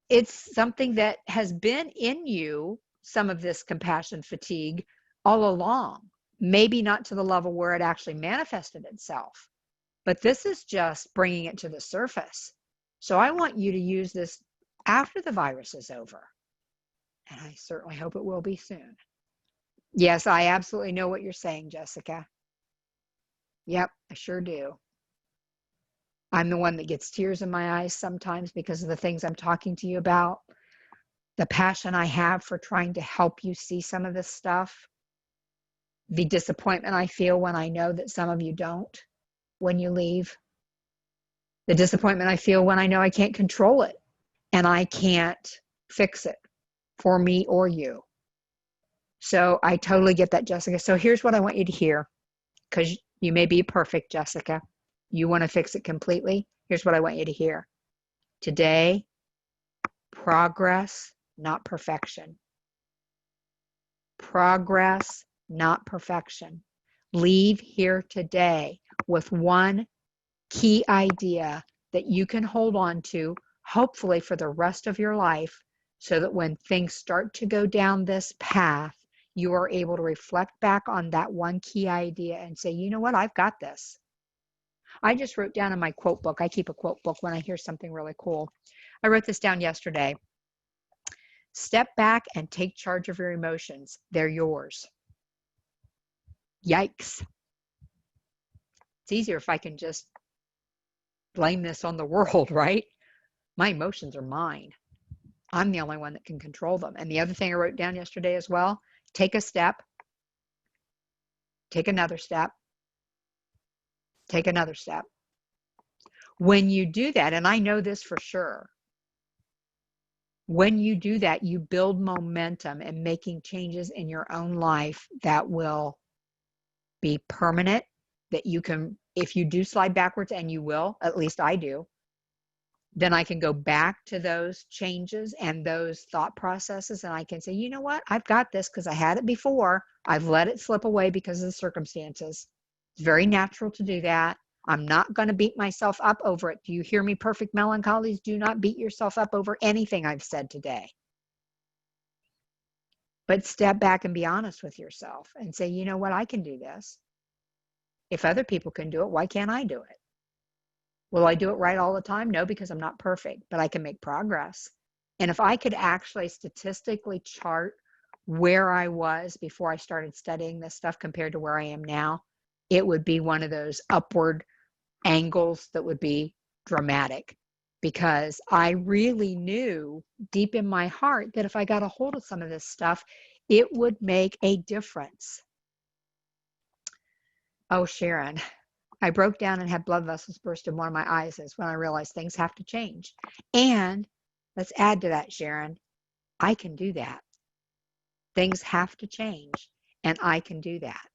It's something that has been in you, some of this compassion fatigue, all along. Maybe not to the level where it actually manifested itself, but this is just bringing it to the surface. So I want you to use this after the virus is over. And I certainly hope it will be soon. Yes, I absolutely know what you're saying, Jessica. Yep, I sure do. I'm the one that gets tears in my eyes sometimes because of the things I'm talking to you about, the passion I have for trying to help you see some of this stuff, the disappointment I feel when I know that some of you don't when you leave, the disappointment I feel when I know I can't control it and I can't fix it for me or you. So I totally get that, Jessica. So here's what I want you to hear, because you may be perfect, Jessica. You want to fix it completely. Here's what I want you to hear. Today, progress, not perfection. Progress, not perfection. Leave here today with one key idea that you can hold on to, hopefully for the rest of your life, so that when things start to go down this path, you are able to reflect back on that one key idea and say, you know what, I've got this. I just wrote down in my quote book, I keep a quote book when I hear something really cool. I wrote this down yesterday. Step back and take charge of your emotions. They're yours. Yikes. It's easier if I can just blame this on the world, right? My emotions are mine. I'm the only one that can control them. And the other thing I wrote down yesterday as well, take a step, take another step, take another step. When you do that, and I know this for sure, when you do that, you build momentum and making changes in your own life that will be permanent, that you can, if you do slide backwards, and you will, at least I do, then I can go back to those changes and those thought processes, and I can say, you know what, I've got this because I had it before. I've let it slip away because of the circumstances. It's very natural to do that. I'm not going to beat myself up over it. Do you hear me, perfect melancholies? Do not beat yourself up over anything I've said today. But step back and be honest with yourself and say, you know what, I can do this. If other people can do it, why can't I do it? Will I do it right all the time? No, because I'm not perfect, but I can make progress. And if I could actually statistically chart where I was before I started studying this stuff compared to where I am now, it would be one of those upward angles that would be dramatic, because I really knew deep in my heart that if I got a hold of some of this stuff, it would make a difference. Oh, Sharon, I broke down and had blood vessels burst in one of my eyes. Is when I realized things have to change. And let's add to that, Sharon, I can do that. Things have to change, and I can do that.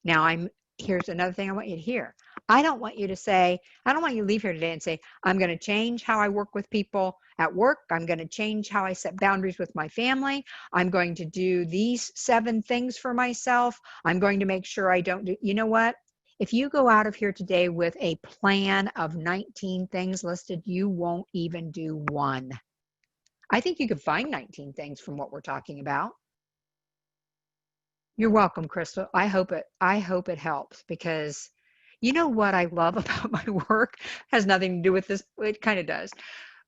Now, here's another thing I want you to hear. I don't want you to leave here today and say, I'm going to change how I work with people at work. I'm going to change how I set boundaries with my family. I'm going to do these 7 things for myself. I'm going to make sure I don't do, you know what? If you go out of here today with a plan of 19 things listed, you won't even do one. I think you could find 19 things from what we're talking about. You're welcome, Crystal. I hope it helps, because you know what I love about my work has nothing to do with this. It kind of does.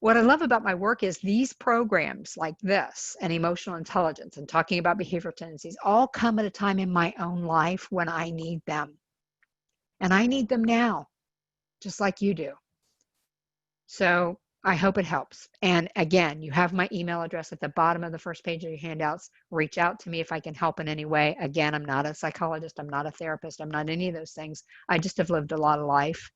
What I love about my work is these programs like this and emotional intelligence and talking about behavioral tendencies all come at a time in my own life when I need them. And I need them now, just like you do. So I hope it helps. And again, you have my email address at the bottom of the first page of your handouts. Reach out to me if I can help in any way. Again, I'm not a psychologist. I'm not a therapist. I'm not any of those things. I just have lived a lot of life,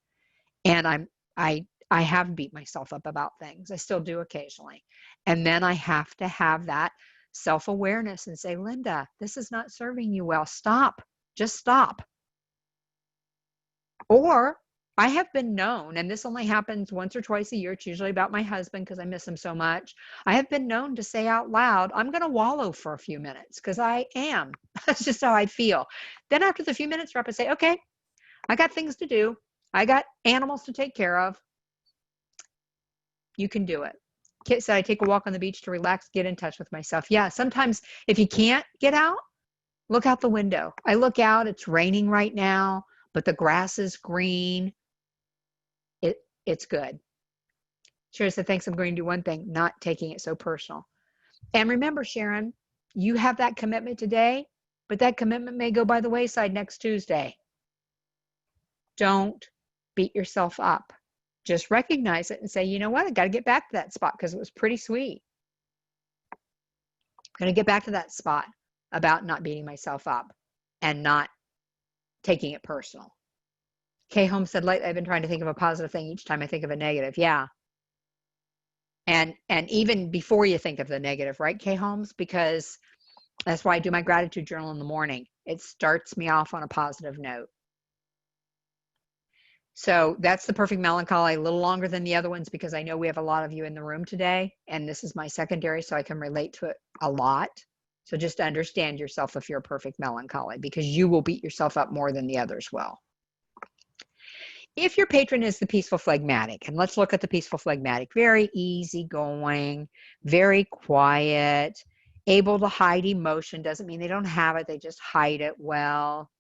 and I have beat myself up about things. I still do occasionally. And then I have to have that self-awareness and say, Linda, this is not serving you well. Stop. Just stop. Or I have been known, and this only happens once or twice a year. It's usually about my husband because I miss him so much. I have been known to say out loud, I'm going to wallow for a few minutes because I am. That's just how I feel. Then after the few minutes are up, I say, okay, I got things to do. I got animals to take care of. You can do it. Kit said I take a walk on the beach to relax, get in touch with myself. Yeah, sometimes if you can't get out, look out the window. I look out, it's raining right now, but the grass is green. It's good. Sharon said, thanks, I'm going to do one thing, not taking it so personal. And remember, Sharon, you have that commitment today, but that commitment may go by the wayside next Tuesday. Don't beat yourself up. Just recognize it and say, you know what, I got to get back to that spot because it was pretty sweet. I'm going to get back to that spot about not beating myself up and not taking it personal. Kay Holmes said, lately I've been trying to think of a positive thing each time I think of a negative. Yeah. And even before you think of the negative, right, Kay Holmes? Because that's why I do my gratitude journal in the morning. It starts me off on a positive note. So that's the perfect melancholy, a little longer than the other ones because I know we have a lot of you in the room today, and this is my secondary, so I can relate to it a lot. So just understand yourself if you're a perfect melancholy, because you will beat yourself up more than the others will. If your patron is the peaceful phlegmatic, and let's look at the peaceful phlegmatic, very easygoing, very quiet, able to hide emotion, doesn't mean they don't have it, they just hide it well.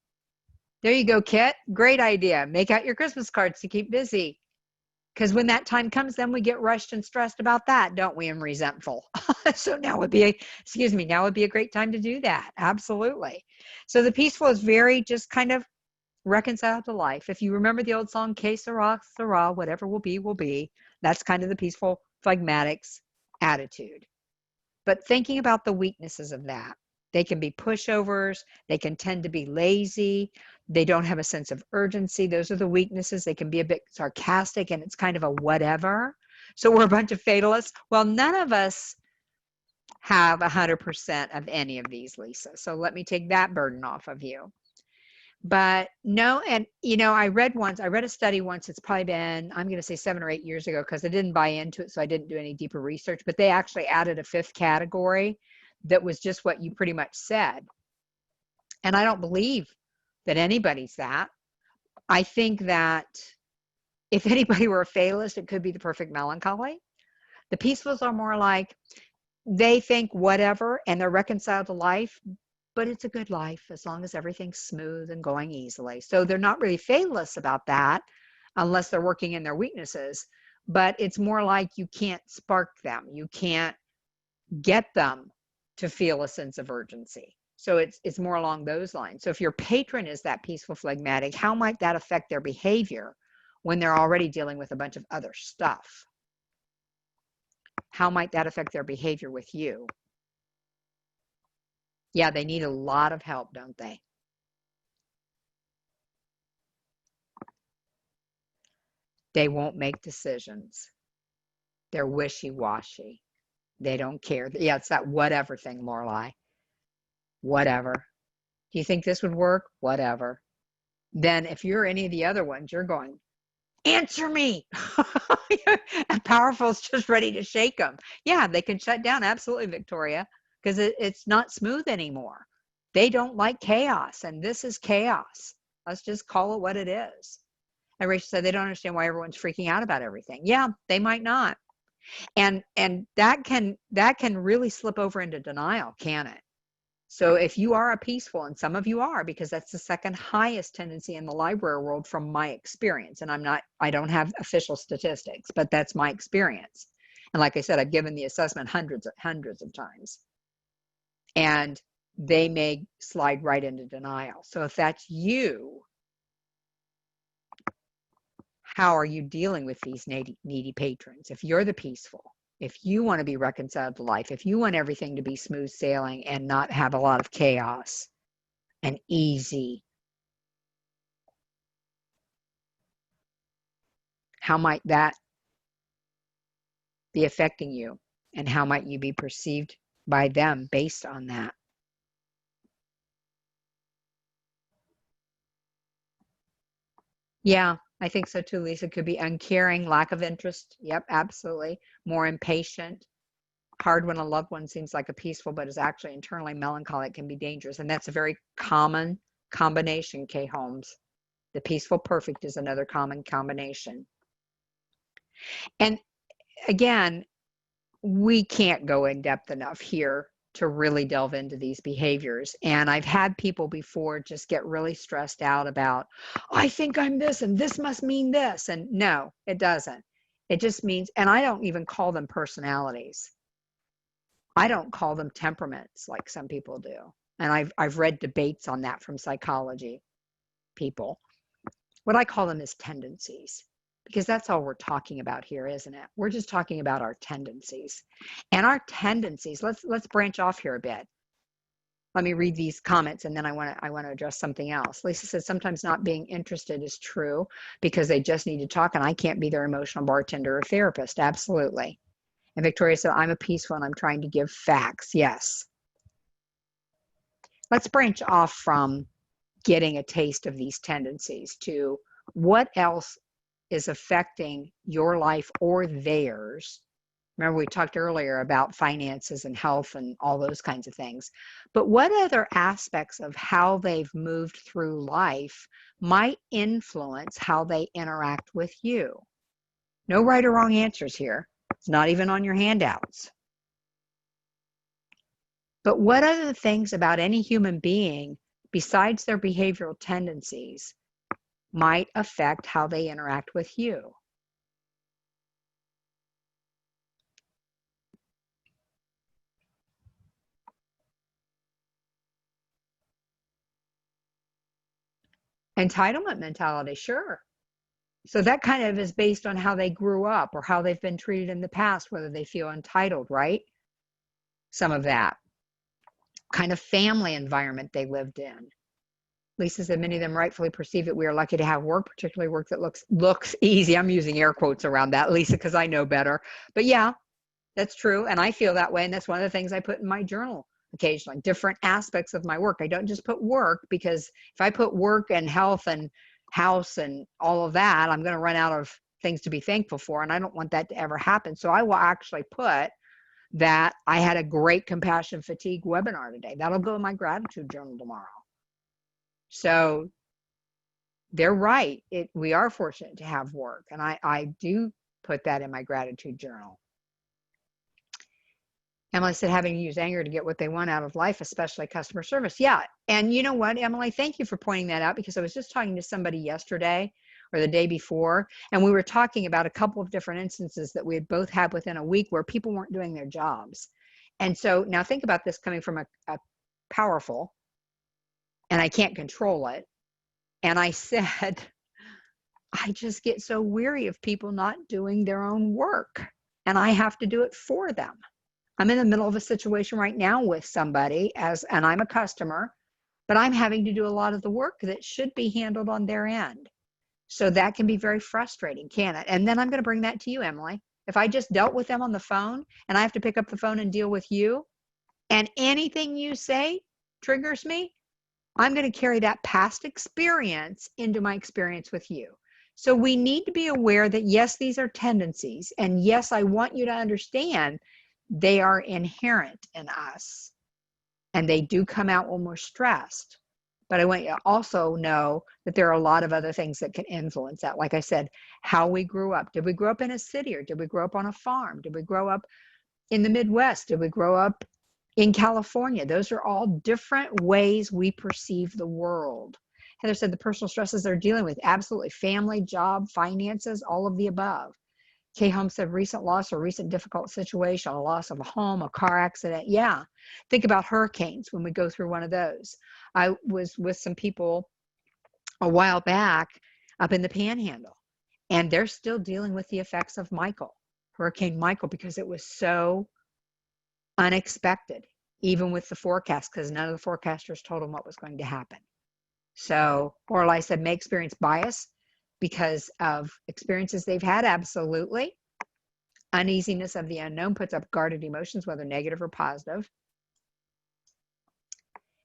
There you go, Kit. Great idea. Make out your Christmas cards to keep busy. Because when that time comes, then we get rushed and stressed about that, don't we, and resentful. So now would be a great time to do that. Absolutely. So the peaceful is very just kind of reconciled to life. If you remember the old song, Que sera, sera, whatever will be, that's kind of the peaceful phlegmatic's attitude. But thinking about the weaknesses of that, they can be pushovers, they can tend to be lazy, they don't have a sense of urgency. Those are the weaknesses. They can be a bit sarcastic and it's kind of a whatever. So we're a bunch of fatalists. Well, none of us have 100% of any of these, Lisa. So let me take that burden off of you. But no, and I read a study once, it's probably been, I'm going to say 7 or 8 years ago, because I didn't buy into it, so I didn't do any deeper research, but they actually added a 5th category that was just what you pretty much said. And I don't believe that anybody's that. I think that if anybody were a fatalist, it could be the perfect melancholy. The peacefuls are more like, they think whatever, and they're reconciled to life, but it's a good life as long as everything's smooth and going easily. So they're not really fatalists about that unless they're working in their weaknesses, but it's more like you can't spark them. You can't get them to feel a sense of urgency. So it's more along those lines. So if your patron is that peaceful phlegmatic, how might that affect their behavior when they're already dealing with a bunch of other stuff? How might that affect their behavior with you? Yeah, they need a lot of help, don't they? They won't make decisions. They're wishy-washy. They don't care. Yeah, it's that whatever thing, Lorelei. Whatever. Do you think this would work? Whatever. Then if you're any of the other ones, you're going, answer me. And powerful's just ready to shake them. Yeah, they can shut down. Absolutely, Victoria, because it's not smooth anymore. They don't like chaos, and this is chaos. Let's just call it what it is. And Rachel said they don't understand why everyone's freaking out about everything. Yeah, they might not. And that can really slip over into denial, can it? So if you are a peaceful, and some of you are, because that's the second highest tendency in the library world from my experience, and I don't have official statistics, but that's my experience. And like I said, I've given the assessment hundreds of times. And they may slide right into denial. So if that's you, how are you dealing with these needy patrons? If you're the peaceful, if you want to be reconciled to life, if you want everything to be smooth sailing and not have a lot of chaos and easy, how might that be affecting you? And how might you be perceived by them based on that? Yeah, I think so too, Lisa. Could be uncaring, lack of interest. Yep, absolutely. More impatient. Hard when a loved one seems like a peaceful, but is actually internally melancholic, can be dangerous. And that's a very common combination, Kay Holmes. The peaceful perfect is another common combination. And again, we can't go in depth enough here to really delve into these behaviors. And I've had people before just get really stressed out about, I think I'm this and this must mean this. And no, it doesn't. It just means, and I don't even call them personalities. I don't call them temperaments like some people do. And I've read debates on that from psychology people. What I call them is tendencies, because that's all we're talking about here, isn't it? We're just talking about our tendencies. And our tendencies, let's branch off here a bit. Let me read these comments, and then I want to address something else. Lisa says sometimes not being interested is true because they just need to talk, and I can't be their emotional bartender or therapist. Absolutely. And Victoria said, I'm a peaceful and I'm trying to give facts. Yes. Let's branch off from getting a taste of these tendencies to what else is affecting your life or theirs. Remember, we talked earlier about finances and health and all those kinds of things. But what other aspects of how they've moved through life might influence how they interact with you? No right or wrong answers here. It's not even on your handouts. But what other things about any human being, besides their behavioral tendencies, might affect how they interact with you? Entitlement mentality, sure. So that kind of is based on how they grew up or how they've been treated in the past, whether they feel entitled, right? Some of that kind of family environment they lived in. Lisa said many of them rightfully perceive that we are lucky to have work, particularly work that looks easy. I'm using air quotes around that, Lisa, because I know better. But yeah, that's true. And I feel that way. And that's one of the things I put in my journal occasionally, different aspects of my work. I don't just put work, because if I put work and health and house and all of that, I'm going to run out of things to be thankful for. And I don't want that to ever happen. So I will actually put that I had a great compassion fatigue webinar today. That'll go in my gratitude journal tomorrow. So they're right. We are fortunate to have work. And I do put that in my gratitude journal. Emily said having to use anger to get what they want out of life, especially customer service. Yeah. And you know what, Emily, thank you for pointing that out, because I was just talking to somebody yesterday or the day before, and we were talking about a couple of different instances that we had both had within a week where people weren't doing their jobs. And so now think about this coming from a powerful, and I can't control it. And I said, I just get so weary of people not doing their own work, and I have to do it for them. I'm in the middle of a situation right now with somebody and I'm a customer, but I'm having to do a lot of the work that should be handled on their end. So that can be very frustrating, can it? And then I'm going to bring that to you, Emily. If I just dealt with them on the phone and I have to pick up the phone and deal with you, and anything you say triggers me, I'm going to carry that past experience into my experience with you. So we need to be aware that, yes, these are tendencies. And yes, I want you to understand they are inherent in us, and they do come out when we're stressed. But I want you to also know that there are a lot of other things that can influence that. Like I said, how we grew up. Did we grow up in a city, or did we grow up on a farm? Did we grow up in the Midwest? Did we grow up in California? Those are all different ways we perceive the world. Heather said the personal stresses they're dealing with, absolutely. Family, job, finances, all of the above. Kay Holmes said recent loss or recent difficult situation, a loss of a home, a car accident. Yeah. Think about hurricanes when we go through one of those. I was with some people a while back up in the Panhandle, and they're still dealing with the effects of Hurricane Michael, because it was so unexpected, even with the forecast, because none of the forecasters told them what was going to happen. So, or I said, may experience bias because of experiences they've had. Absolutely. Uneasiness of the unknown puts up guarded emotions, whether negative or positive.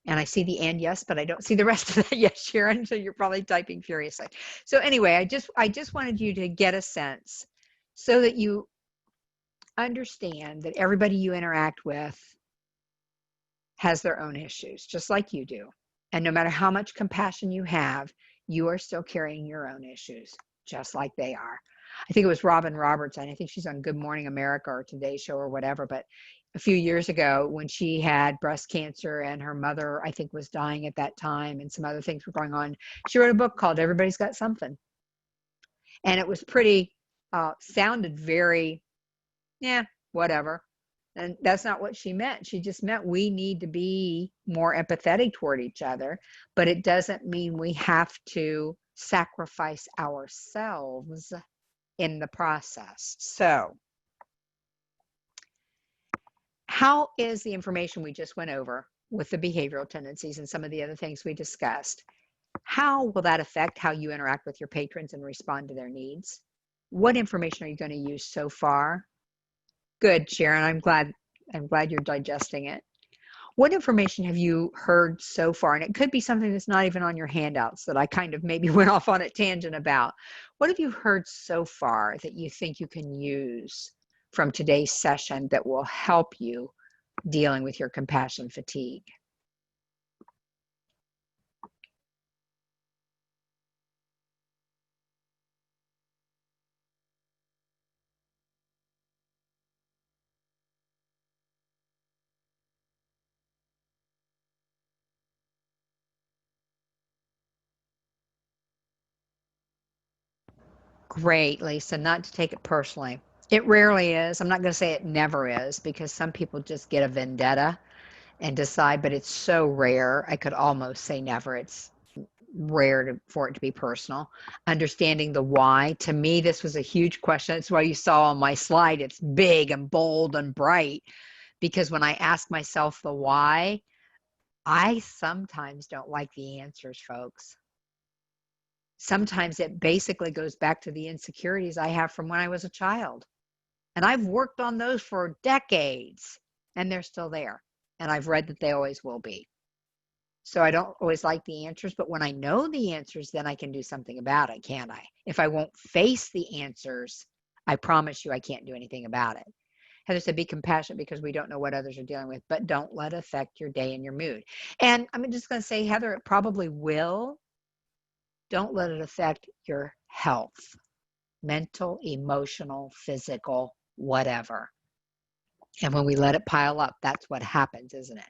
And I see the and yes, but I don't see the rest of that yet, Sharon. So you're probably typing furiously. So anyway, I just wanted you to get a sense so that you understand that everybody you interact with has their own issues, just like you do. And no matter how much compassion you are still carrying your own issues, just like they are. I think it was Robin Roberts, and I think she's on Good Morning America or Today Show or whatever, but a few years ago when she had breast cancer and her mother, I think, was dying at that time and some other things were going on, she wrote a book called Everybody's Got Something. And it was pretty, sounded very, yeah, whatever. And that's not what she meant. She just meant we need to be more empathetic toward each other, but it doesn't mean we have to sacrifice ourselves in the process. So, how is the information we just went over with the behavioral tendencies and some of the other things we discussed, how will that affect how you interact with your patrons and respond to their needs? What information are you going to use so far? Good, Sharon. I'm glad you're digesting it. What information have you heard so far? And it could be something that's not even on your handouts that I kind of maybe went off on a tangent about. What have you heard so far that you think you can use from today's session that will help you dealing with your compassion fatigue? Great, Lisa. Not to take it personally. It rarely is. I'm not going to say it never is because some people just get a vendetta and decide, but it's so rare. I could almost say never. It's rare for it to be personal. Understanding the why. To me, this was a huge question. That's why you saw on my slide, it's big and bold and bright. Because when I ask myself the why, I sometimes don't like the answers, folks. Sometimes it basically goes back to the insecurities I have from when I was a child. And I've worked on those for decades and they're still there. And I've read that they always will be. So I don't always like the answers, but when I know the answers, then I can do something about it, can't I? If I won't face the answers, I promise you I can't do anything about it. Heather said, be compassionate because we don't know what others are dealing with, but don't let it affect your day and your mood. And I'm just going to say, Heather, it probably will. Don't let it affect your health, mental, emotional, physical, whatever. And when we let it pile up, that's what happens, isn't it?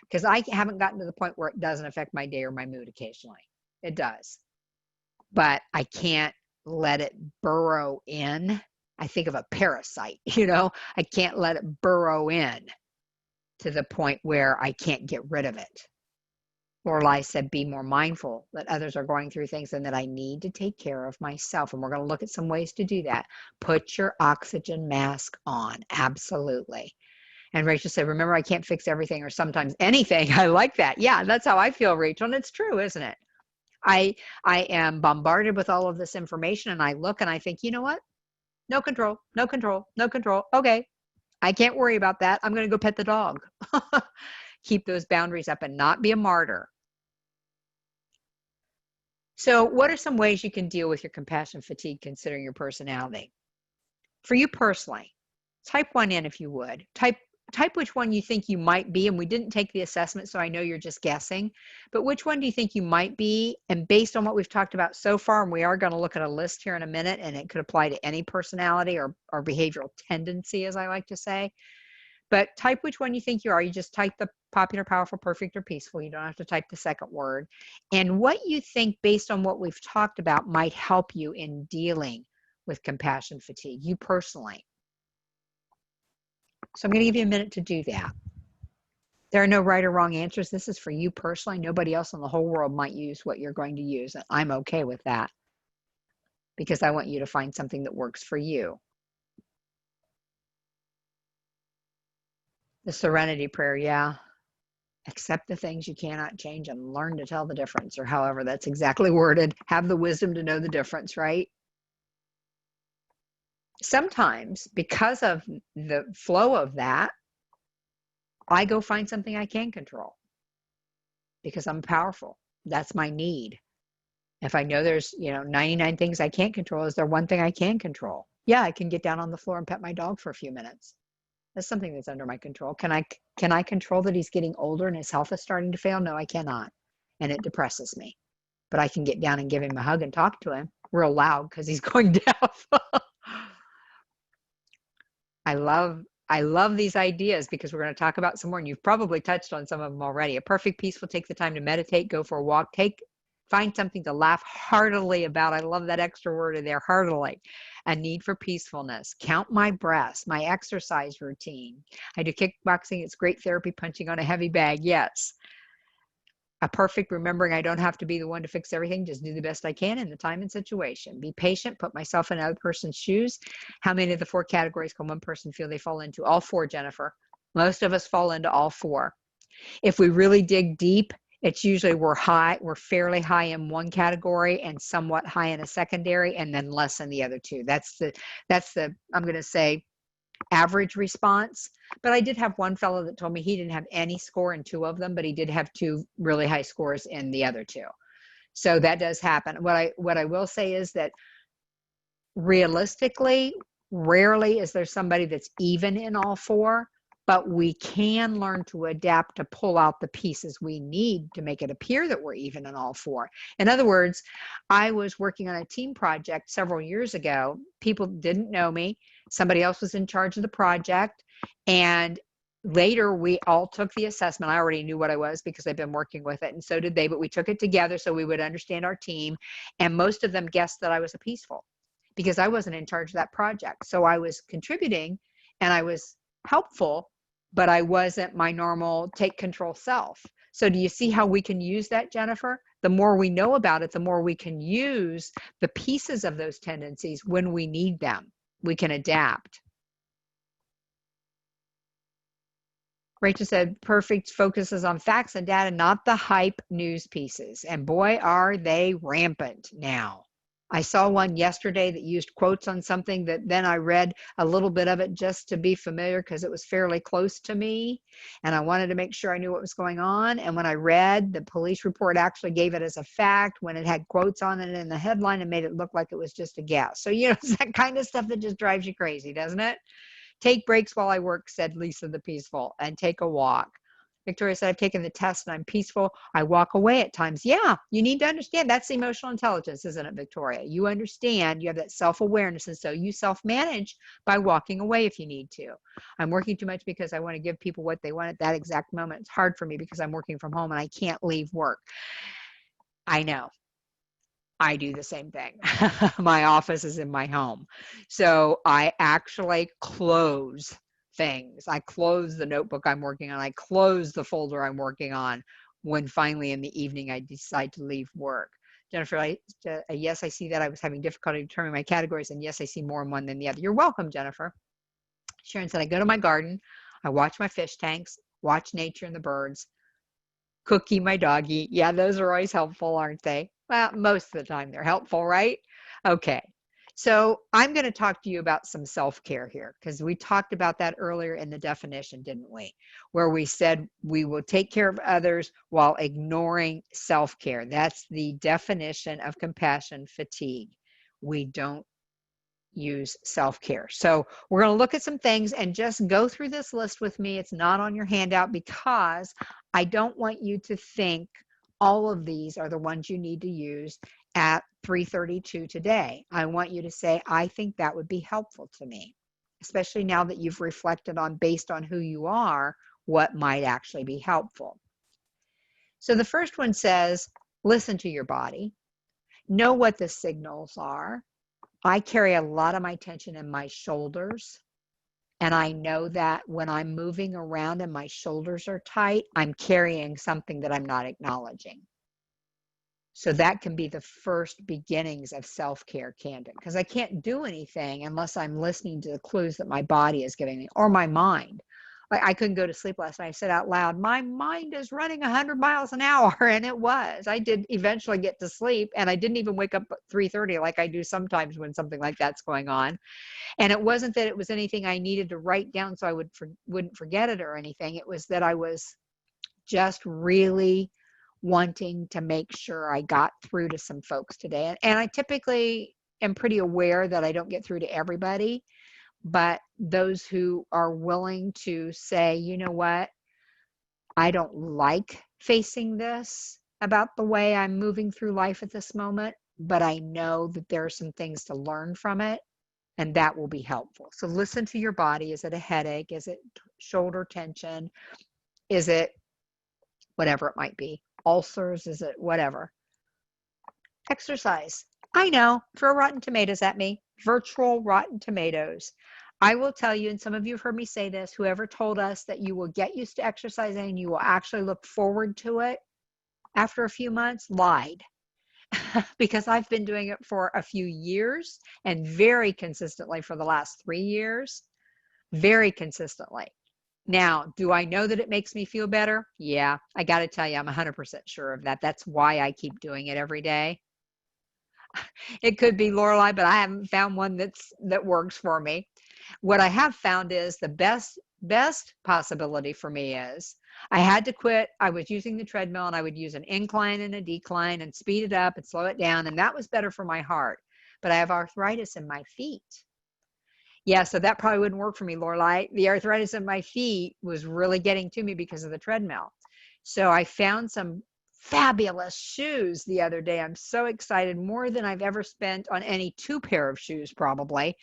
Because I haven't gotten to the point where it doesn't affect my day or my mood occasionally. It does. But I can't let it burrow in. I think of a parasite, I can't let it burrow in to the point where I can't get rid of it. Lorelei said, be more mindful that others are going through things and that I need to take care of myself. And we're going to look at some ways to do that. Put your oxygen mask on. Absolutely. And Rachel said, remember, I can't fix everything or sometimes anything. I like that. Yeah, that's how I feel, Rachel. And it's true, isn't it? I am bombarded with all of this information and I look and I think, you know what? No control, no control, no control. Okay, I can't worry about that. I'm going to go pet the dog. Keep those boundaries up and not be a martyr. So what are some ways you can deal with your compassion fatigue considering your personality? For you personally, type one in if you would. Type which one you think you might be, and we didn't take the assessment, so I know you're just guessing, but which one do you think you might be? And based on what we've talked about so far, and we are going to look at a list here in a minute, and it could apply to any personality or behavioral tendency, as I like to say. But type which one you think you are. You just type the popular, powerful, perfect, or peaceful. You don't have to type the second word. And what you think, based on what we've talked about, might help you in dealing with compassion fatigue, you personally. So I'm going to give you a minute to do that. There are no right or wrong answers. This is for you personally. Nobody else in the whole world might use what you're going to use. And I'm okay with that because I want you to find something that works for you. The serenity prayer, yeah. Accept the things you cannot change and learn to tell the difference, or however that's exactly worded. Have the wisdom to know the difference, right? Sometimes, because of the flow of that, I go find something I can control. because I'm powerful. That's my need. If I know there's, 99 things I can't control, is there one thing I can control? Yeah, I can get down on the floor and pet my dog for a few minutes. That's something that's under my control. Can I control that he's getting older and his health is starting to fail? No, I cannot. And it depresses me. But I can get down and give him a hug and talk to him real loud because he's going deaf. I love these ideas because we're going to talk about some more, and you've probably touched on some of them already. A perfect peace will take the time to meditate, go for a walk, find something to laugh heartily about. I love that extra word in there, heartily. A need for peacefulness. Count my breaths, my exercise routine. I do kickboxing. It's great therapy, punching on a heavy bag. Yes. A perfect remembering I don't have to be the one to fix everything, just do the best I can in the time and situation. Be patient, put myself in another person's shoes. How many of the 4 categories can one person feel they fall into? All 4, Jennifer. Most of us fall into all 4. If we really dig deep, it's usually we're fairly high in one category and somewhat high in a secondary, and then less in the other 2. That's the I'm going to say average response. But I did have one fellow that told me he didn't have any score in 2 of them, but he did have 2 really high scores in the other 2. So that does happen. What I will say is that realistically, rarely is there somebody that's even in all 4, but we can learn to adapt to pull out the pieces we need to make it appear that we're even in all 4. In other words, I was working on a team project several years ago. People didn't know me. Somebody else was in charge of the project. And later we all took the assessment. I already knew what I was because I've been working with it, and so did they, but we took it together so we would understand our team. And most of them guessed that I was a peaceful because I wasn't in charge of that project. So I was contributing and I was helpful, but I wasn't my normal take control self. So do you see how we can use that, Jennifer? The more we know about it, the more we can use the pieces of those tendencies when we need them. We can adapt. Rachel said, perfect focuses on facts and data, not the hype news pieces. And boy, are they rampant now. I saw one yesterday that used quotes on something that then I read a little bit of it just to be familiar because it was fairly close to me. And I wanted to make sure I knew what was going on. And when I read, the police report actually gave it as a fact when it had quotes on it in the headline and made it look like it was just a guess. So, it's that kind of stuff that just drives you crazy, doesn't it? Take breaks while I work, said Lisa the Peaceful, and take a walk. Victoria said, I've taken the test and I'm peaceful. I walk away at times. Yeah, you need to understand that's emotional intelligence, isn't it, Victoria? You understand, you have that self-awareness, and so you self-manage by walking away if you need to. I'm working too much because I want to give people what they want at that exact moment. It's hard for me because I'm working from home and I can't leave work. I know. I do the same thing. My office is in my home. So I actually close things. I close the notebook I'm working on. I close the folder I'm working on when finally in the evening I decide to leave work. Jennifer, yes, I see that. I was having difficulty determining my categories, and yes, I see more in one than the other. You're welcome, Jennifer. Sharon said, I go to my garden. I watch my fish tanks, watch nature and the birds, Cookie, my doggy. Yeah, those are always helpful, aren't they? Well, most of the time they're helpful, right? Okay. So I'm going to talk to you about some self-care here because we talked about that earlier in the definition, didn't we? Where we said we will take care of others while ignoring self-care. That's the definition of compassion fatigue. We don't use self-care. So we're going to look at some things and just go through this list with me. It's not on your handout because I don't want you to think all of these are the ones you need to use at 3:32 today. I want you to say, I think that would be helpful to me, especially now that you've reflected on, based on who you are, what might actually be helpful. So the first one says, listen to your body. Know what the signals are. I carry a lot of my tension in my shoulders. And I know that when I'm moving around and my shoulders are tight, I'm carrying something that I'm not acknowledging. So that can be the first beginnings of self-care, Candid, because I can't do anything unless I'm listening to the clues that my body is giving me or my mind. Like I couldn't go to sleep last night. I said out loud, my mind is running 100 miles an hour. And it was. I did eventually get to sleep, and I didn't even wake up at 3:30 like I do sometimes when something like that's going on. And it wasn't that it was anything I needed to write down so I wouldn't forget it or anything. It was that I was just really wanting to make sure I got through to some folks today. And I typically am pretty aware that I don't get through to everybody, but those who are willing to say, you know what, I don't like facing this about the way I'm moving through life at this moment, but I know that there are some things to learn from it, and that will be helpful. So listen to your body. Is it a headache? Is it shoulder tension? Is it whatever it might be? Ulcers? Is it whatever? Exercise. I know, throw rotten tomatoes at me. Virtual rotten tomatoes. I will tell you, and some of you have heard me say this, whoever told us that you will get used to exercising and you will actually look forward to it after a few months lied. Because I've been doing it for a few years and very consistently for the last 3 years, very consistently. Now, do I know that it makes me feel better? Yeah, I got to tell you, I'm 100% sure of that. That's why I keep doing it every day. It could be Lorelei, but I haven't found one that works for me. What I have found is the best possibility for me is I had to quit. I was using the treadmill and I would use an incline and a decline and speed it up and slow it down. And that was better for my heart. But I have arthritis in my feet. Yeah, so that probably wouldn't work for me, Lorelei. The arthritis in my feet was really getting to me because of the treadmill. So I found some fabulous shoes the other day. I'm so excited, more than I've ever spent on any 2 pair of shoes probably.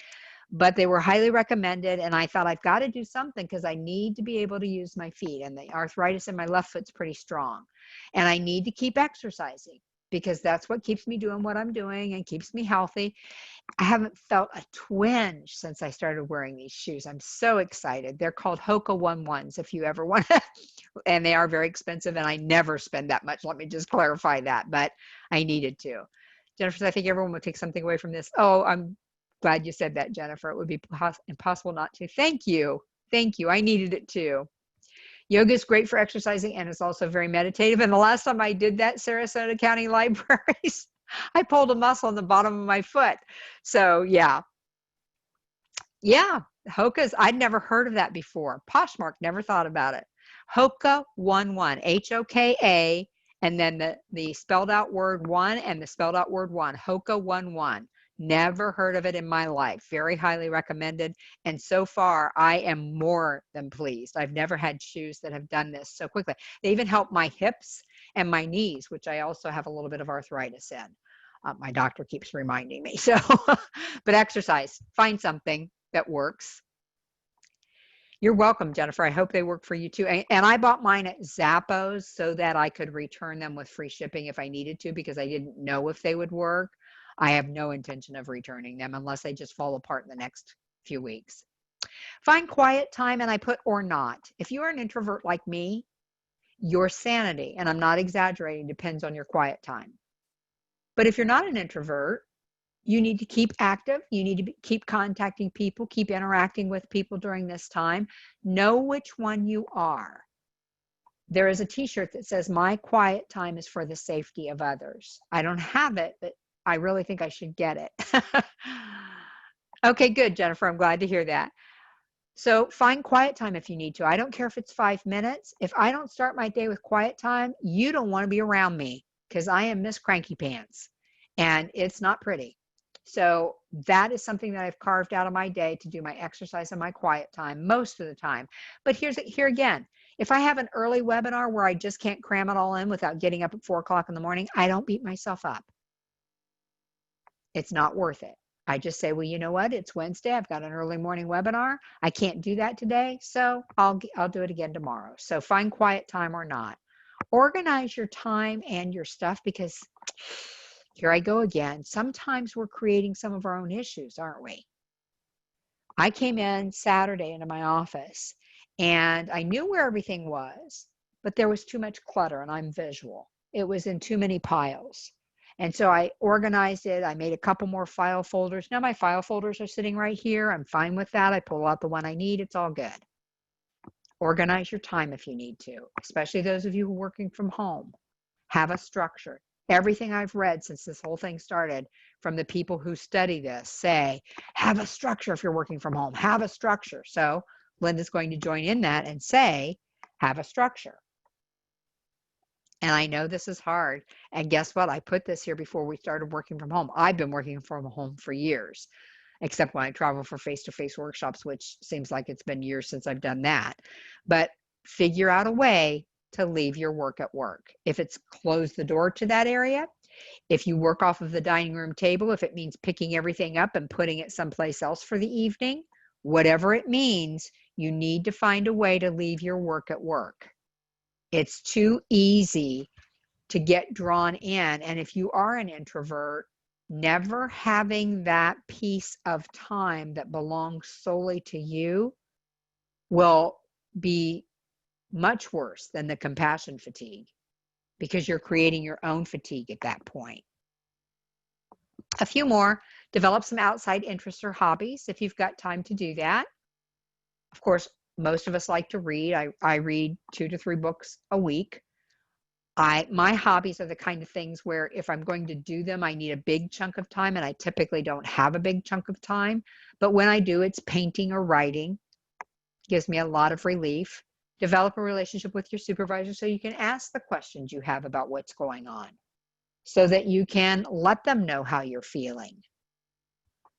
But they were highly recommended, and I thought I've got to do something because I need to be able to use my feet, and the arthritis in my left foot's pretty strong, and I need to keep exercising because that's what keeps me doing what I'm doing and keeps me healthy. I haven't felt a twinge since I started wearing these shoes. I'm so excited. They're called Hoka 11s if you ever want to, and they are very expensive, and I never spend that much. Let me just clarify that, but I needed to. Jennifer, I think everyone will take something away from this. Oh, I'm glad you said that, Jennifer. It would be impossible not to. Thank you. Thank you. I needed it too. Yoga is great for exercising and it's also very meditative. And the last time I did that, Sarasota County Libraries, I pulled a muscle in the bottom of my foot. So yeah. Yeah. Hoka's, I'd never heard of that before. Poshmark, never thought about it. Hoka 11, Hoka, and then the spelled out word one and the spelled out word one, Hoka 11. Never heard of it in my life. Very highly recommended. And so far, I am more than pleased. I've never had shoes that have done this so quickly. They even help my hips and my knees, which I also have a little bit of arthritis in. My doctor keeps reminding me. So, but exercise, find something that works. You're welcome, Jennifer. I hope they work for you too. And I bought mine at Zappos so that I could return them with free shipping if I needed to, because I didn't know if they would work. I have no intention of returning them unless they just fall apart in the next few weeks. Find quiet time, and I put or not. If you are an introvert like me, your sanity, and I'm not exaggerating, depends on your quiet time. But if you're not an introvert, you need to keep active. You need to keep contacting people, keep interacting with people during this time. Know which one you are. There is a t-shirt that says, "My quiet time is for the safety of others." I don't have it, but I really think I should get it. Okay, good, Jennifer. I'm glad to hear that. So find quiet time if you need to. I don't care if it's 5 minutes. If I don't start my day with quiet time, you don't want to be around me because I am Miss Cranky Pants and it's not pretty. So that is something that I've carved out of my day to do my exercise and my quiet time most of the time. But here again, if I have an early webinar where I just can't cram it all in without getting up at 4 o'clock in the morning, I don't beat myself up. It's not worth it. I just say, well, you know what? It's Wednesday. I've got an early morning webinar. I can't do that today, so I'll do it again tomorrow. So find quiet time or not. Organize your time and your stuff, because here I go again. Sometimes we're creating some of our own issues, aren't we? I came in Saturday into my office and I knew where everything was, but there was too much clutter, and I'm visual. It was in too many piles. And so I organized it. I made a couple more file folders. Now my file folders are sitting right here. I'm fine with that. I pull out the one I need. It's all good. Organize your time if you need to, especially those of you who are working from home. Have a structure. Everything I've read since this whole thing started from the people who study this say, have a structure if you're working from home. Have a structure. So Linda's going to join in that and say, have a structure. And I know this is hard. And guess what? I put this here before we started working from home. I've been working from home for years, except when I travel for face-to-face workshops, which seems like it's been years since I've done that. But figure out a way to leave your work at work. If it's close the door to that area, if you work off of the dining room table, if it means picking everything up and putting it someplace else for the evening, whatever it means, you need to find a way to leave your work at work. It's too easy to get drawn in. And if you are an introvert, never having that piece of time that belongs solely to you will be much worse than the compassion fatigue, because you're creating your own fatigue at that point. A few more: develop some outside interests or hobbies if you've got time to do that. Of course, most of us like to read. I read 2 to 3 books a week. My hobbies are the kind of things where if I'm going to do them, I need a big chunk of time, and I typically don't have a big chunk of time. But when I do, it's painting or writing. Gives me a lot of relief. Develop a relationship with your supervisor so you can ask the questions you have about what's going on, so that you can let them know how you're feeling.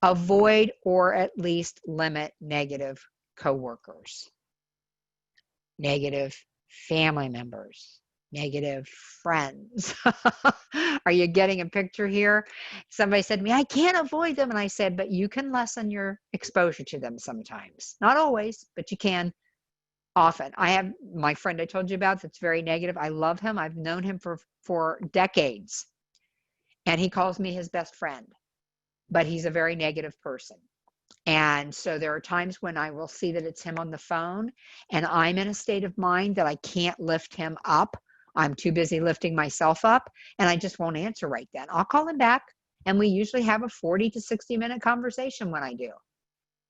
Avoid or at least limit negative coworkers, negative family members, negative friends. Are you getting a picture here? Somebody said to me, I can't avoid them. And I said, but you can lessen your exposure to them sometimes. Not always, but you can often. I have my friend I told you about that's very negative. I love him. I've known him for decades. And he calls me his best friend, but he's a very negative person. And so there are times when I will see that it's him on the phone and I'm in a state of mind that I can't lift him up. I'm too busy lifting myself up, and I just won't answer right then. I'll call him back, and we usually have a 40 to 60-minute conversation when I do.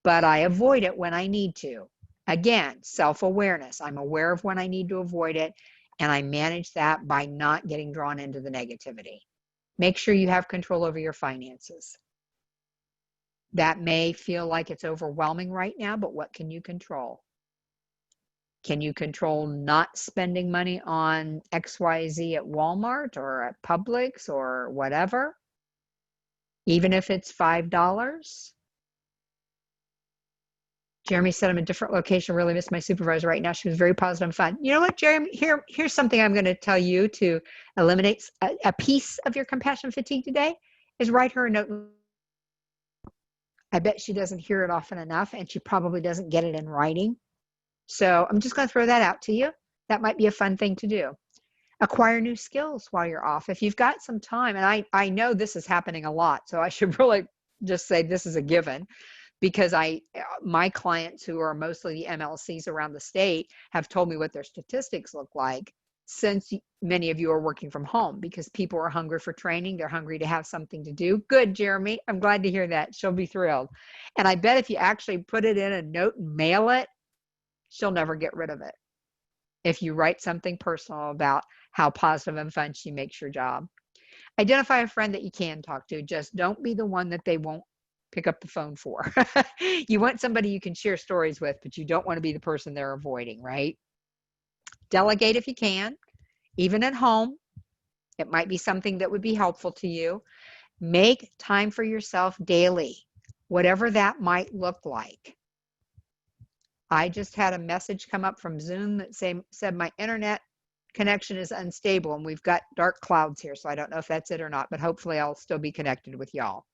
But I avoid it when I need to. Again, self-awareness. I'm aware of when I need to avoid it, and I manage that by not getting drawn into the negativity. Make sure you have control over your finances. That may feel like it's overwhelming right now, but what can you control? Can you control not spending money on XYZ at Walmart or at Publix or whatever? Even if it's $5? Jeremy said, I'm in a different location. Really miss my supervisor right now. She was very positive and fun. You know what, Jeremy? Here's something I'm going to tell you to eliminate a piece of your compassion fatigue today, is write her a note. I bet she doesn't hear it often enough, and she probably doesn't get it in writing. So I'm just going to throw that out to you. That might be a fun thing to do. Acquire new skills while you're off. If you've got some time, and I know this is happening a lot, so I should really just say this is a given, because my clients who are mostly the MLCs around the state have told me what their statistics look like, since many of you are working from home, because people are hungry for training. They're hungry to have something to do. Good, Jeremy. I'm glad to hear that. She'll be thrilled. And I bet if you actually put it in a note and mail it, she'll never get rid of it. If you write something personal about how positive and fun she makes your job. Identify a friend that you can talk to. Just don't be the one that they won't pick up the phone for. You want somebody you can share stories with, but you don't want to be the person they're avoiding, right? Delegate if you can, even at home. It might be something that would be helpful to you. Make time for yourself daily, whatever that might look like. I just had a message come up from Zoom that said my internet connection is unstable, and we've got dark clouds here, so I don't know if that's it or not, but hopefully I'll still be connected with y'all.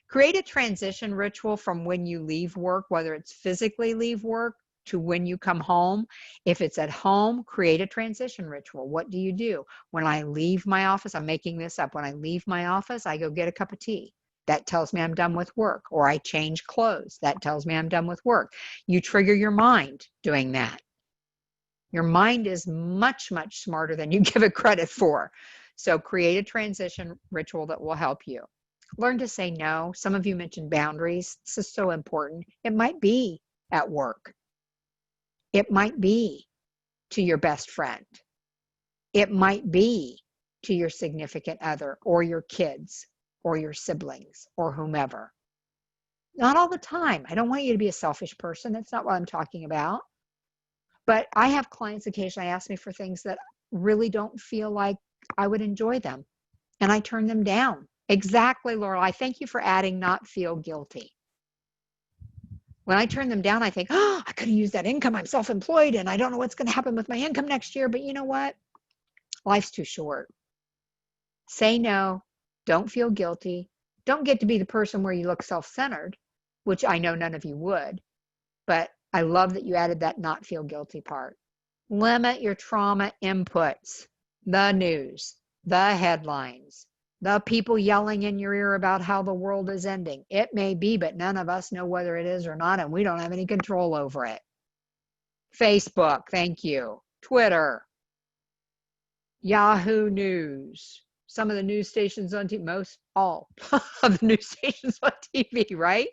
Create a transition ritual from when you leave work, whether it's physically leave work to when you come home. If it's at home, create a transition ritual. What do you do? When I leave my office, I'm making this up. When I leave my office, I go get a cup of tea. That tells me I'm done with work. Or I change clothes. That tells me I'm done with work. You trigger your mind doing that. Your mind is much, much smarter than you give it credit for. So create a transition ritual that will help you. Learn to say no. Some of you mentioned boundaries. This is so important. It might be at work. It might be to your best friend. It might be to your significant other or your kids or your siblings or whomever. Not all the time. I don't want you to be a selfish person. That's not what I'm talking about. But I have clients occasionally ask me for things that really don't feel like I would enjoy them. And I turn them down. Exactly, Laurel. I thank you for adding not feel guilty. When I turn them down, I think, oh, I could have used that income. I'm self-employed and I don't know what's going to happen with my income next year. But you know what? Life's too short. Say no. Don't feel guilty. Don't get to be the person where you look self-centered, which I know none of you would. But I love that you added that not feel guilty part. Limit your trauma inputs, the news, the headlines, the people yelling in your ear about how the world is ending. It may be, but none of us know whether it is or not, and we don't have any control over it. Facebook, thank you. Twitter, Yahoo News, some of the news stations on TV, most all of the news stations on TV, right?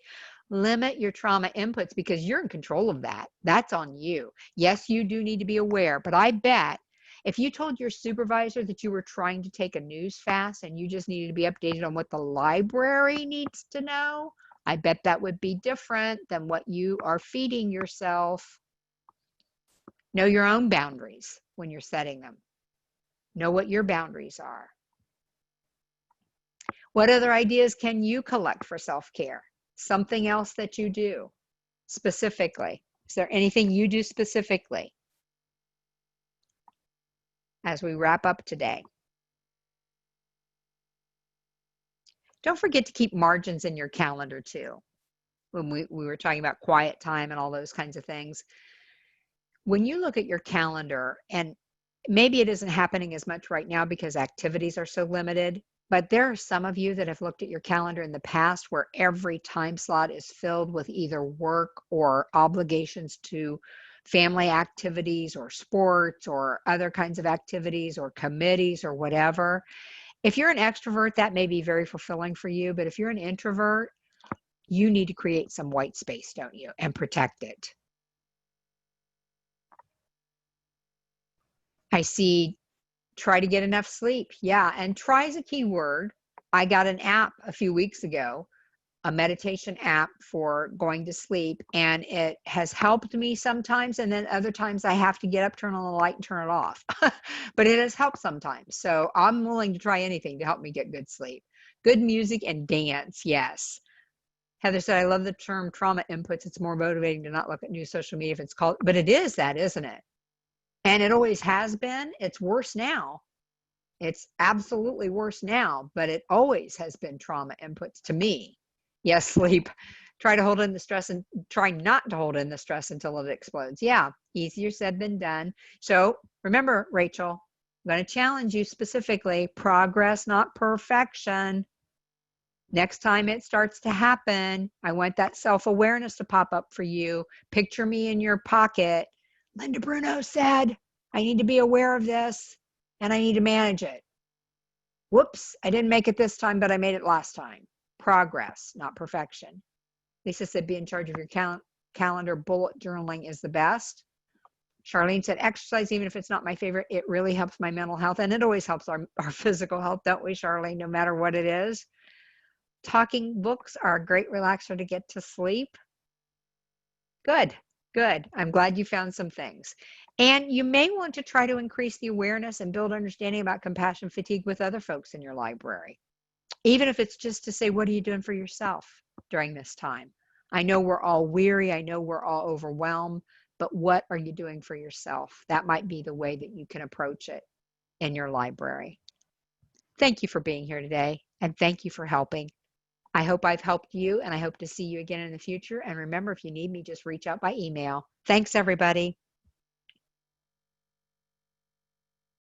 Limit your trauma inputs because you're in control of that. That's on you. Yes, you do need to be aware, but I bet if you told your supervisor that you were trying to take a news fast and you just needed to be updated on what the library needs to know, I bet that would be different than what you are feeding yourself. Know your own boundaries when you're setting them. Know what your boundaries are. What other ideas can you collect for self-care? Something else that you do specifically. Is there anything you do specifically as we wrap up today? Don't forget to keep margins in your calendar too. When we were talking about quiet time and all those kinds of things. When you look at your calendar, and maybe it isn't happening as much right now because activities are so limited, but there are some of you that have looked at your calendar in the past where every time slot is filled with either work or obligations to family activities or sports or other kinds of activities or committees or whatever. If you're an extrovert, that may be very fulfilling for you, but if you're an introvert, you need to create some white space, don't you? And protect it. I see try to get enough sleep. Yeah, and try is a key word. I got an app a few weeks ago, a meditation app for going to sleep, and it has helped me sometimes, and then other times I have to get up, turn on the light, and turn it off. But it has helped sometimes. So I'm willing to try anything to help me get good sleep. Good music and dance, yes. Heather said, I love the term trauma inputs. It's more motivating to not look at new social media if it's called, but it is that, isn't it? And it always has been. It's worse now. It's absolutely worse now, but it always has been trauma inputs to me. Yes, sleep. Try to hold in the stress and try not to hold in the stress until it explodes. Yeah, easier said than done. So remember, Rachel, I'm going to challenge you specifically. Progress, not perfection. Next time it starts to happen, I want that self-awareness to pop up for you. Picture me in your pocket. Linda Bruno said, I need to be aware of this and I need to manage it. Whoops, I didn't make it this time, but I made it last time. Progress, not perfection. Lisa said, be in charge of your calendar. Bullet journaling is the best. Charlene said, exercise, even if it's not my favorite, it really helps my mental health. And it always helps our physical health, don't we, Charlene, no matter what it is. Talking books are a great relaxer to get to sleep. Good, good. I'm glad you found some things. And you may want to try to increase the awareness and build understanding about compassion fatigue with other folks in your library. Even if it's just to say, what are you doing for yourself during this time? I know we're all weary. I know we're all overwhelmed, but what are you doing for yourself? That might be the way that you can approach it in your library. Thank you for being here today, and thank you for helping. I hope I've helped you, and I hope to see you again in the future. And remember, if you need me, just reach out by email. Thanks, everybody.